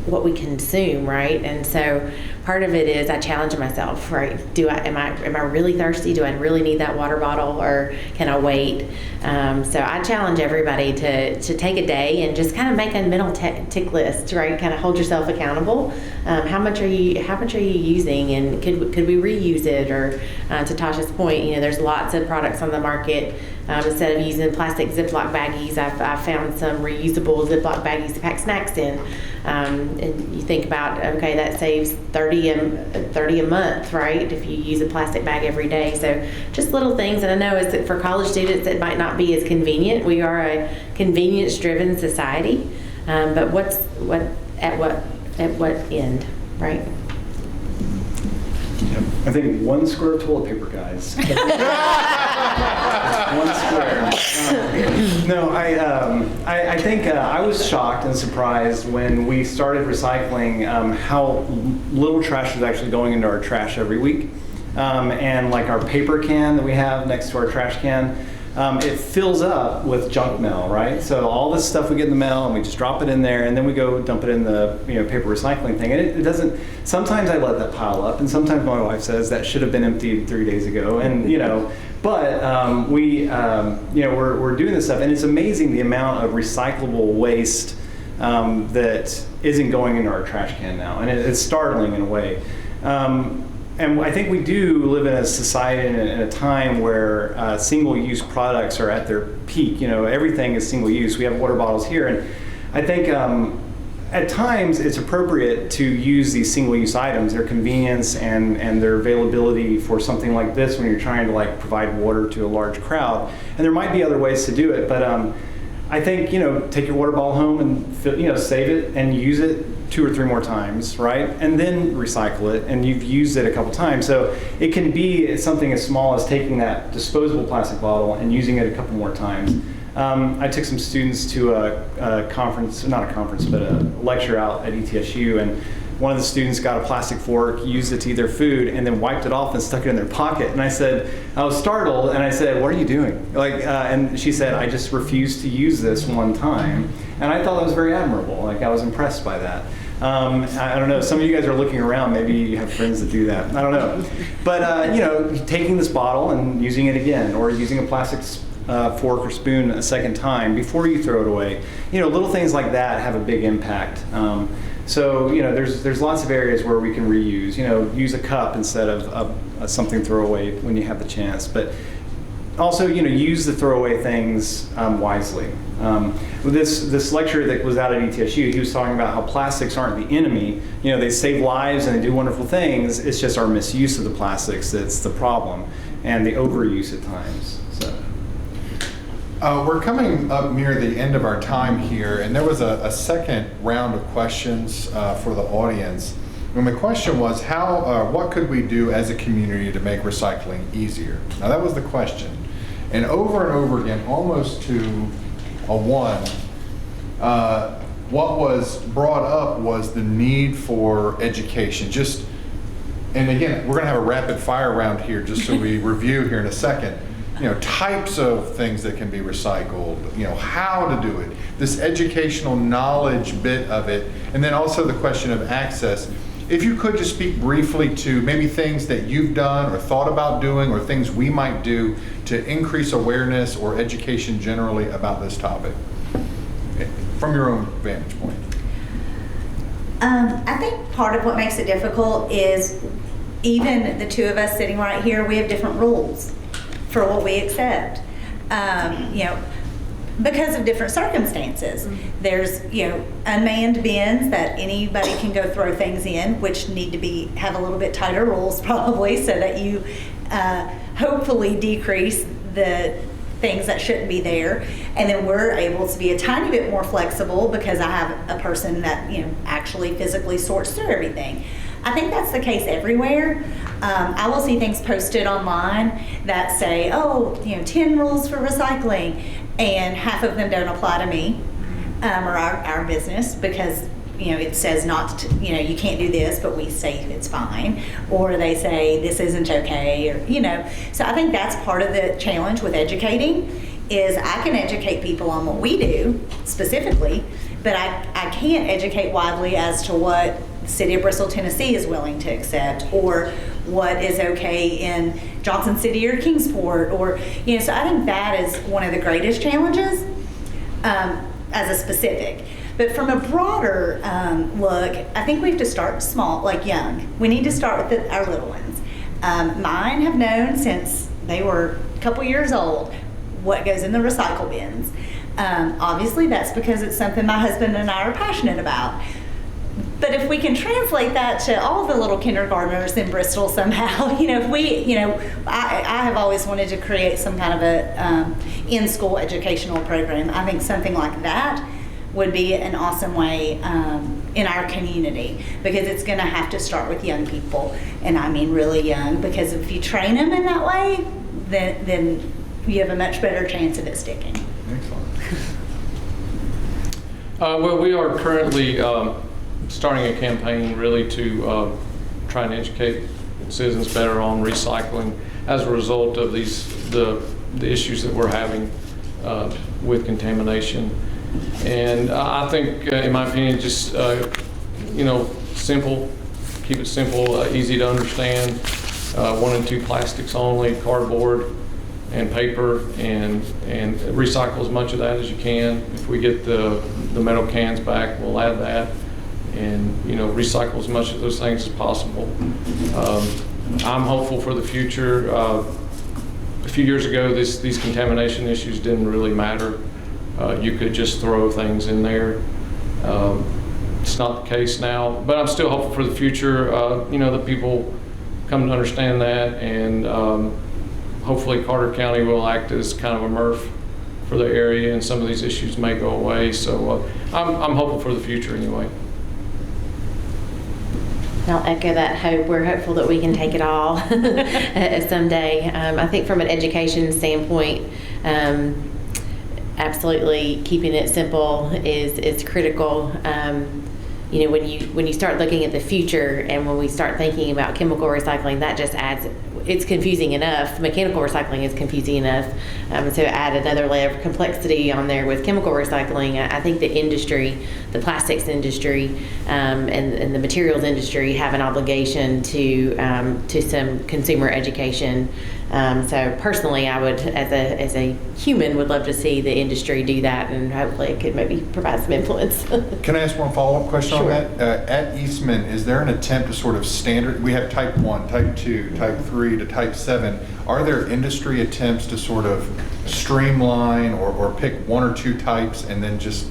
S4: what we consume, right? And so part of it is I challenge myself, right? Am I really thirsty? Do I really need that water bottle, or can I wait? So I challenge everybody to take a day and just kind of make a mental tick list, right? Kind of hold yourself accountable. How much are you using, and could we reuse it? Or to Tasha's point, there's lots of products on the market. Instead of using plastic Ziploc baggies, I've found some reusable Ziploc baggies to pack snacks in. And you think about, okay, that saves $30 a month, right? If you use a plastic bag every day. So just little things. And I know is that for college students, it might not be as convenient. We are a convenience-driven society. But at what end, right?
S5: I think 1 square of toilet paper, guys. 1 square. No, I think I was shocked and surprised when we started recycling how little trash was actually going into our trash every week. And like our paper can that we have next to our trash can, it fills up with junk mail, right? So all this stuff we get in the mail, and we just drop it in there, and then we go dump it in the paper recycling thing. And it doesn't. Sometimes I let that pile up, and sometimes my wife says that should have been emptied 3 days ago. And but we're doing this stuff, and it's amazing the amount of recyclable waste that isn't going into our trash can now, and it's startling in a way. And I think we do live in a society and in a time where single-use products are at their peak. Everything is single-use. We have water bottles here, and I think at times it's appropriate to use these single-use items, their convenience and their availability for something like this when you're trying to provide water to a large crowd. And there might be other ways to do it, but I think take your water bottle home and save it and use it 2 or 3 more times, right? And then recycle it, and you've used it a couple times. So it can be something as small as taking that disposable plastic bottle and using it a couple more times. I took some students to a conference, not a conference, but a lecture out at ETSU, and one of the students got a plastic fork, used it to eat their food, and then wiped it off and stuck it in their pocket. And I was startled, and I said, "What are you doing?" And she said, "I just refused to use this one time." And I thought that was very admirable. I was impressed by that. I don't know, some of you guys are looking around, maybe you have friends that do that. I don't know. But, taking this bottle and using it again, or using a plastic fork or spoon a second time before you throw it away. Little things like that have a big impact. So there's lots of areas where we can reuse. Use a cup instead of something throwaway when you have the chance. But also, use the throwaway things wisely. With this lecture that was out at ETSU, he was talking about how plastics aren't the enemy. They save lives and they do wonderful things. It's just our misuse of the plastics that's the problem, and the overuse at times. So.
S1: We're coming up near the end of our time here, and there was a second round of questions for the audience. And the question was, what could we do as a community to make recycling easier? Now that was the question. And over again, almost to a one, what was brought up was the need for education. And again, we're gonna have a rapid fire round here just so we review here in a second. Types of things that can be recycled, how to do it, this educational knowledge bit of it, and then also the question of access. if you could just speak briefly to maybe things that you've done or thought about doing or things we might do to increase awareness or education generally about this topic from your own vantage point.
S3: I think part of what makes it difficult is even the two of us sitting right here, we have different rules for what we accept. Because of different circumstances. There's, unmanned bins that anybody can go throw things in, which need to have a little bit tighter rules probably, so that you hopefully decrease the things that shouldn't be there. And then we're able to be a tiny bit more flexible because I have a person that, actually physically sorts through everything. I think that's the case everywhere. I will see things posted online that say, 10 rules for recycling, and half of them don't apply to me or our business because, it says not to, you can't do this, but we say it's fine. Or they say this isn't okay, or, So I think that's part of the challenge with educating is I can educate people on what we do specifically, but I can't educate widely as to what the city of Bristol, Tennessee is willing to accept, or what is okay in Johnson City or Kingsport, or, so I think that is one of the greatest challenges as a specific. But from a broader look, I think we have to start small, like young. We need to start with our little ones. Mine have known since they were a couple years old what goes in the recycle bins. Obviously, that's because it's something my husband and I are passionate about. But if we can translate that to all the little kindergartners in Bristol somehow, if we, I have always wanted to create some kind of a in-school educational program. I think something like that would be an awesome way in our community, because it's going to have to start with young people, and I mean really young, because if you train them in that way, then you have a much better chance of it sticking.
S1: Excellent.
S2: Well, we are currently starting a campaign really to try and educate citizens better on recycling as a result of the issues that we're having with contamination. And I think, in my opinion, just simple, keep it simple, easy to understand. 1 and 2 plastics only, cardboard and paper, and recycle as much of that as you can. If we get the metal cans back, we'll add that, and recycle as much of those things as possible. I'm hopeful for the future. A few years ago, these contamination issues didn't really matter. You could just throw things in there. It's not the case now, but I'm still hopeful for the future. That people come to understand that, and hopefully Carter County will act as kind of a MRF for the area, and some of these issues may go away. So I'm hopeful for the future anyway.
S4: I'll echo that hope. We're hopeful that we can take it all someday. I think from an education standpoint, absolutely keeping it simple is critical. When you start looking at the future, and when we start thinking about chemical recycling, that just adds. It's confusing enough. Mechanical recycling is confusing enough. So add another layer of complexity on there with chemical recycling. I think the industry, the plastics industry, and the materials industry have an obligation to some consumer education. So personally, I would, as a human, would love to see the industry do that, and hopefully it could maybe provide some influence.
S1: Can I ask one follow-up question
S4: Sure.
S1: on that? At Eastman, is there an attempt to sort of standard, we have type 1, type 2, type 3 to type 7. Are there industry attempts to sort of streamline or pick 1 or 2 types and then just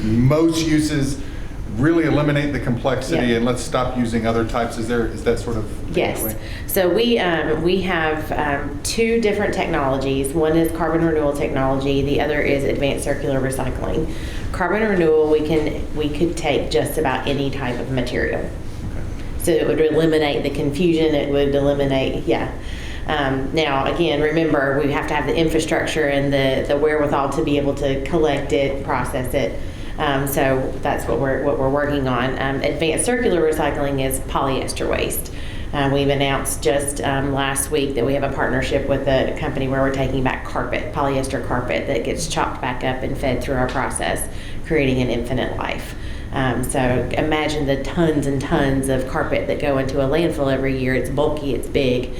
S1: most uses really eliminate the complexity,
S4: Yeah.
S1: and let's stop using other types? Is that sort of
S4: Yes. So we have 2 different technologies. One is carbon renewal technology. The other is advanced circular recycling. Carbon renewal, we could take just about any type of material. So it would eliminate the confusion. It would eliminate, now, again, remember, we have to have the infrastructure and the wherewithal to be able to collect it, process it. So that's what we're working on. Advanced circular recycling is polyester waste. We've announced just last week that we have a partnership with a company where we're taking back polyester carpet that gets chopped back up and fed through our process, creating an infinite life. So imagine the tons and tons of carpet that go into a landfill every year. It's bulky, it's big.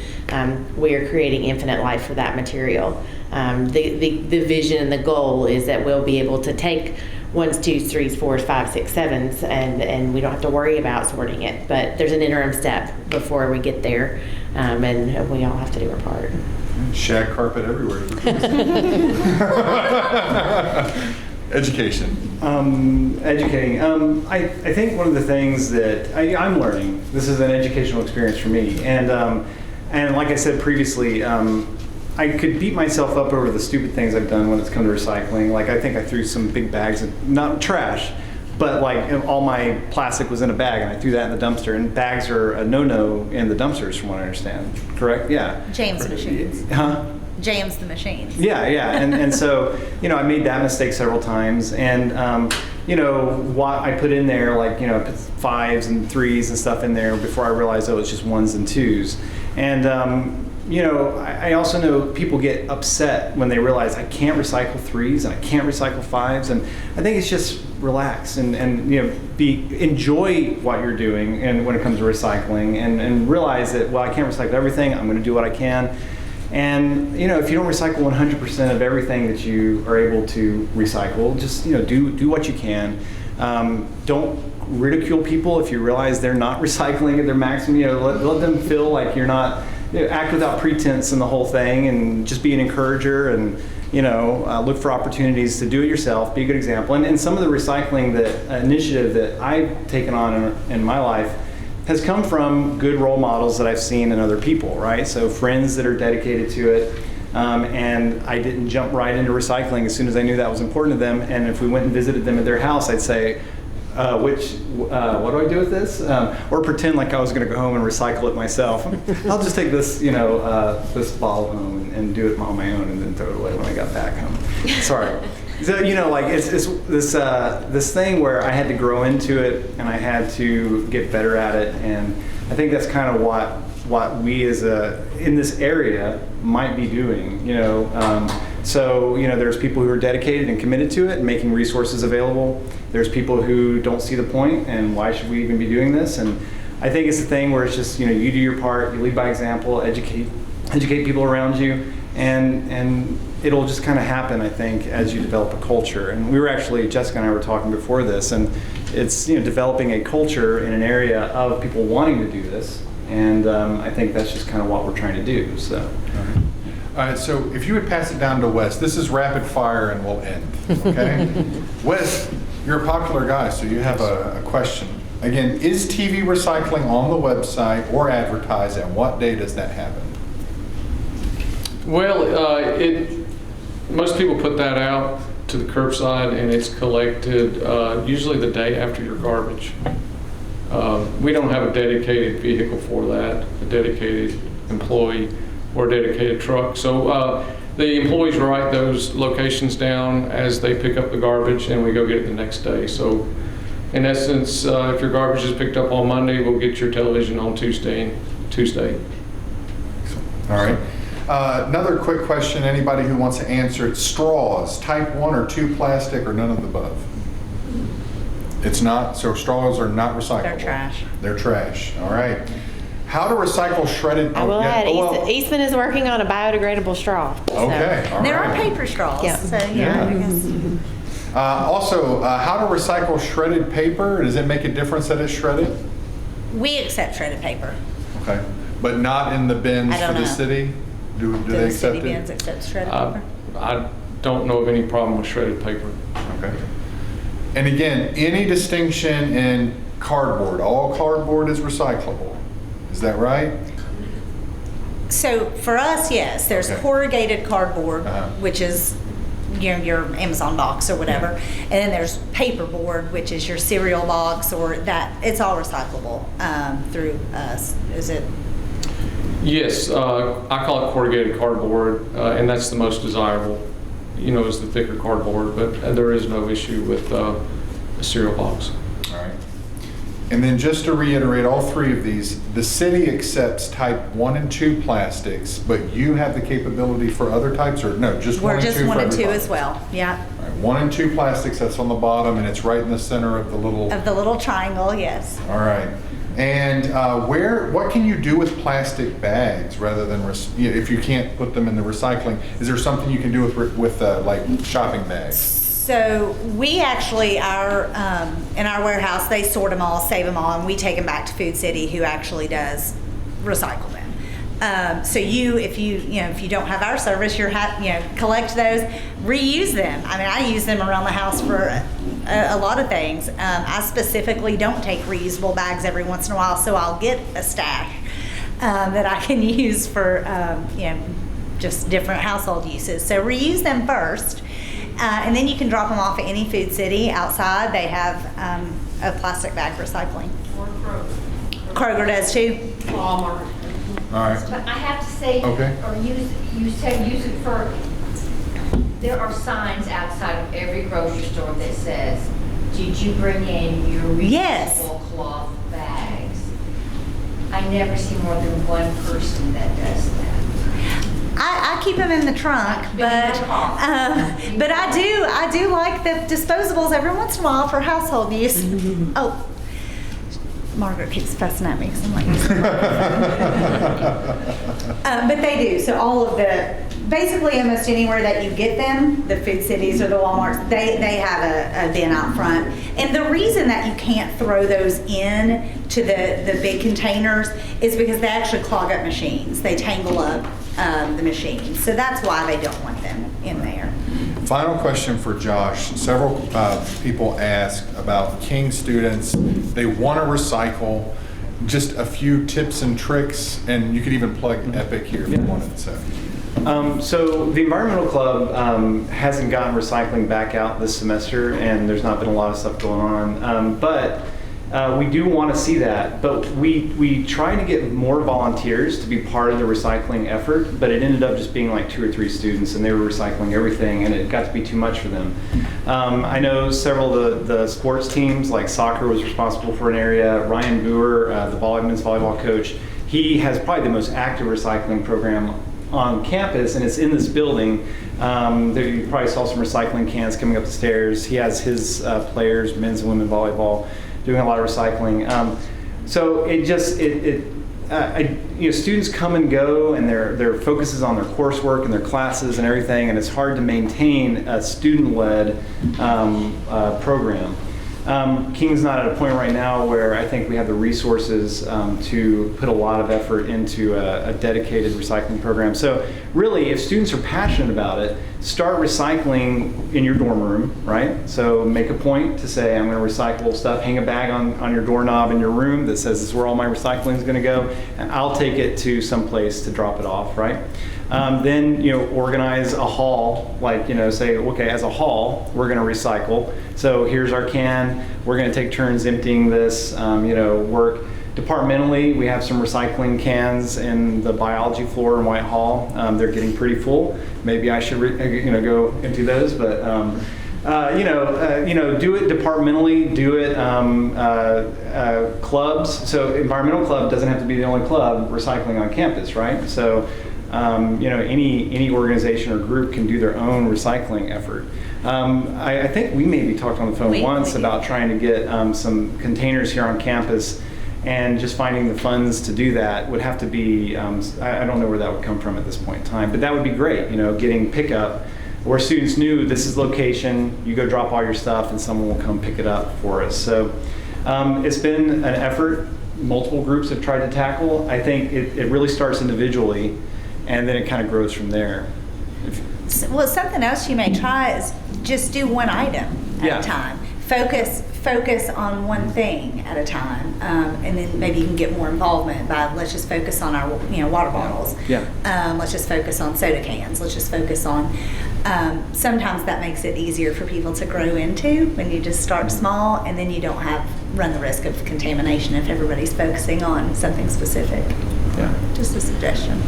S4: We are creating infinite life for that material. The vision and the goal is that we'll be able to take 1s, 2s, 3s, 4s, 5s, 6s, 7s, and we don't have to worry about sorting it. But there's an interim step before we get there, and we all have to do our part.
S1: Shag carpet everywhere. Education.
S5: Educating. I think one of the things that I'm learning, this is an educational experience for me, and like I said previously, I could beat myself up over the stupid things I've done when it's come to recycling. Like I think I threw some big bags of, not trash, but like all my plastic was in a bag and I threw that in the dumpster, and bags are a no-no in the dumpsters from what I understand, correct? Yeah.
S9: Jams the machines.
S5: Huh?
S9: Jams the machines.
S5: Yeah, and so, I made that mistake several times, and what I put in there, like, I put 5s and 3s and stuff in there before I realized, it's just 1s and 2s. And, I also know people get upset when they realize I can't recycle 3s and I can't recycle 5s, and I think it's just relax and enjoy what you're doing, and when it comes to recycling, and realize that, well, I can't recycle everything, I'm going to do what I can. And if you don't recycle 100% of everything that you are able to recycle, just do what you can. Don't ridicule people if you realize they're not recycling at their maximum. Let them feel like you're not. Act without pretense in the whole thing, and just be an encourager, and look for opportunities to do it yourself. Be a good example. And some of the recycling initiative that I've taken on in my life has come from good role models that I've seen in other people, right? So friends that are dedicated to it, and I didn't jump right into recycling as soon as I knew that was important to them. And if we went and visited them at their house, I'd say, what do I do with this? Or pretend like I was going to go home and recycle it myself. I'll just take this, this bottle home and do it on my own, and then throw it away when I got back home. Sorry. So, it's this thing where I had to grow into it, and I had to get better at it, and I think that's kind of what we in this area might be doing, So, there's people who are dedicated and committed to it and making resources available. There's people who don't see the point, and why should we even be doing this? And I think it's a thing where it's just, you do your part, you lead by example, educate people around you, and it'll just kind of happen, I think, as you develop a culture. And we were actually, Jessica and I were talking before this, and it's, developing a culture in an area of people wanting to do this. And I think that's just kind of what we're trying to do, so.
S1: All right, so if you would pass it down to Wes, this is rapid fire and we'll end, okay? Wes, you're a popular guy, so you have a question. Again, is TV recycling on the website or advertised, and what day does that happen?
S2: Well, most people put that out to the curbside, and it's collected usually the day after your garbage. We don't have a dedicated vehicle for that, a dedicated employee or a dedicated truck. So the employees write those locations down as they pick up the garbage, and we go get it the next day. So in essence, if your garbage is picked up on Monday, we'll get your television on Tuesday.
S1: All right. Another quick question, anybody who wants to answer it. Straws, type 1 or 2 plastic, or none of the above? It's not, so straws are not recyclable.
S9: They're trash.
S1: They're trash, all right. How to recycle shredded...
S4: I will add, Eastman is working on a biodegradable straw.
S1: Okay, all right.
S9: There are paper straws,
S4: Yeah.
S9: so yeah, I guess.
S1: Also, how to recycle shredded paper. Does it make a difference that it's shredded?
S9: We accept shredded paper.
S1: Okay, but not in the bins
S9: I don't
S1: for the
S9: know.
S1: city? Do
S9: Do
S1: they
S9: the
S1: accept
S9: city
S1: it?
S9: bins accept shredded paper?
S2: I don't know of any problem with shredded paper.
S1: Okay. And again, any distinction in cardboard? All cardboard is recyclable. Is that right?
S9: So for us, yes, there's
S1: Okay.
S9: corrugated cardboard,
S1: Uh-huh.
S9: which is your Amazon box or whatever, and then there's paperboard, which is your cereal box, or that. It's all recyclable through us. Is it?
S2: Yes, I call it corrugated cardboard, and that's the most desirable, is the thicker cardboard, but there is no issue with a cereal box.
S1: All right. And then just to reiterate all three of these, the city accepts type 1 and 2 plastics, but you have the capability for other types, or no, just 1
S9: We're
S1: and 2
S9: just
S1: for
S9: 1 and 2
S1: everybody?
S9: as well, yeah.
S1: All right, 1 and 2 plastics, that's on the bottom, and it's right in the center of the little...
S9: Of the little triangle, yes.
S1: All right. And what can you do with plastic bags rather than, if you can't put them in the recycling? Is there something you can do with like shopping bags?
S9: So we actually, in our warehouse, they sort them all, save them all, and we take them back to Food City, who actually does recycle them. So if you don't have our service, collect those, reuse them. I mean, I use them around the house for a lot of things. I specifically don't take reusable bags every once in a while, so I'll get a stash that I can use for just different household uses. So reuse them first. And then you can drop them off at any Food City outside. They have a plastic bag recycling.
S7: Or Kroger.
S9: Kroger does too.
S7: Walmart.
S1: All right.
S6: But I have to say,
S1: Okay.
S6: or you said use it for, there are signs outside of every grocery store that says, did you bring in your reusable
S9: Yes.
S6: cloth bags? I never see more than one person that does that.
S9: I keep them in the trunk, but I do like the disposables every once in a while for household use. Oh, Margaret keeps fussing at me because I'm like, but they do. So all of basically almost anywhere that you get them, the Food Cities or the Walmarts, they have a bin out front. And the reason that you can't throw those in to the big containers is because they actually clog up machines. They tangle up the machines. So that's why they don't want them in there.
S1: Final question for Josh. Several people asked about King students. They want to recycle. Just a few tips and tricks, and you could even plug Epic here if you wanted.
S5: So the Environmental Club hasn't gotten recycling back out this semester, and there's not been a lot of stuff going on. But we do want to see that. But we try to get more volunteers to be part of the recycling effort, but it ended up just being like 2 or 3 students, and they were recycling everything, and it got to be too much for them. I know several of the sports teams, like soccer was responsible for an area. Ryan Boer, the men's volleyball coach, he has probably the most active recycling program on campus, and it's in this building. You probably saw some recycling cans coming up the stairs. He has his players, men's and women's volleyball, doing a lot of recycling. So students come and go, and their focus is on their coursework and their classes and everything, and it's hard to maintain a student-led program. King's not at a point right now where I think we have the resources to put a lot of effort into a dedicated recycling program. So really, if students are passionate about it, start recycling in your dorm room, right? So make a point to say, I'm going to recycle stuff, hang a bag on your doorknob in your room that says this is where all my recycling is going to go, and I'll take it to some place to drop it off, right? Then organize a haul, say, okay, as a haul, we're going to recycle. So here's our can. We're going to take turns emptying this. Work departmentally. We have some recycling cans in the biology floor in Whitehall. They're getting pretty full. Maybe I should go empty those, but do it departmentally. Do it clubs. So environmental club doesn't have to be the only club recycling on campus, right? So. Any organization or group can do their own recycling effort. I think we maybe talked on the phone once about trying to get some containers here on campus, and just finding the funds to do that would have to be, I don't know where that would come from at this point in time, but that would be great, getting pickup where students knew this is location, you go drop all your stuff and someone will come pick it up for us. So it's been an effort multiple groups have tried to tackle. I think it really starts individually, and then it kind of grows from there.
S9: Well, something else you may try is just do one item at a time. Focus on one thing at a time, and then maybe you can get more involvement by, let's just focus on our water bottles. Let's just focus on soda cans. Let's just focus on. Sometimes that makes it easier for people to grow into when you just start small, and then you don't run the risk of contamination if everybody's focusing on something specific. Just a suggestion.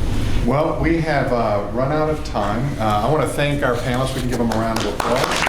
S1: Well, we have run out of time. I want to thank our panelists. We can give them a round of applause.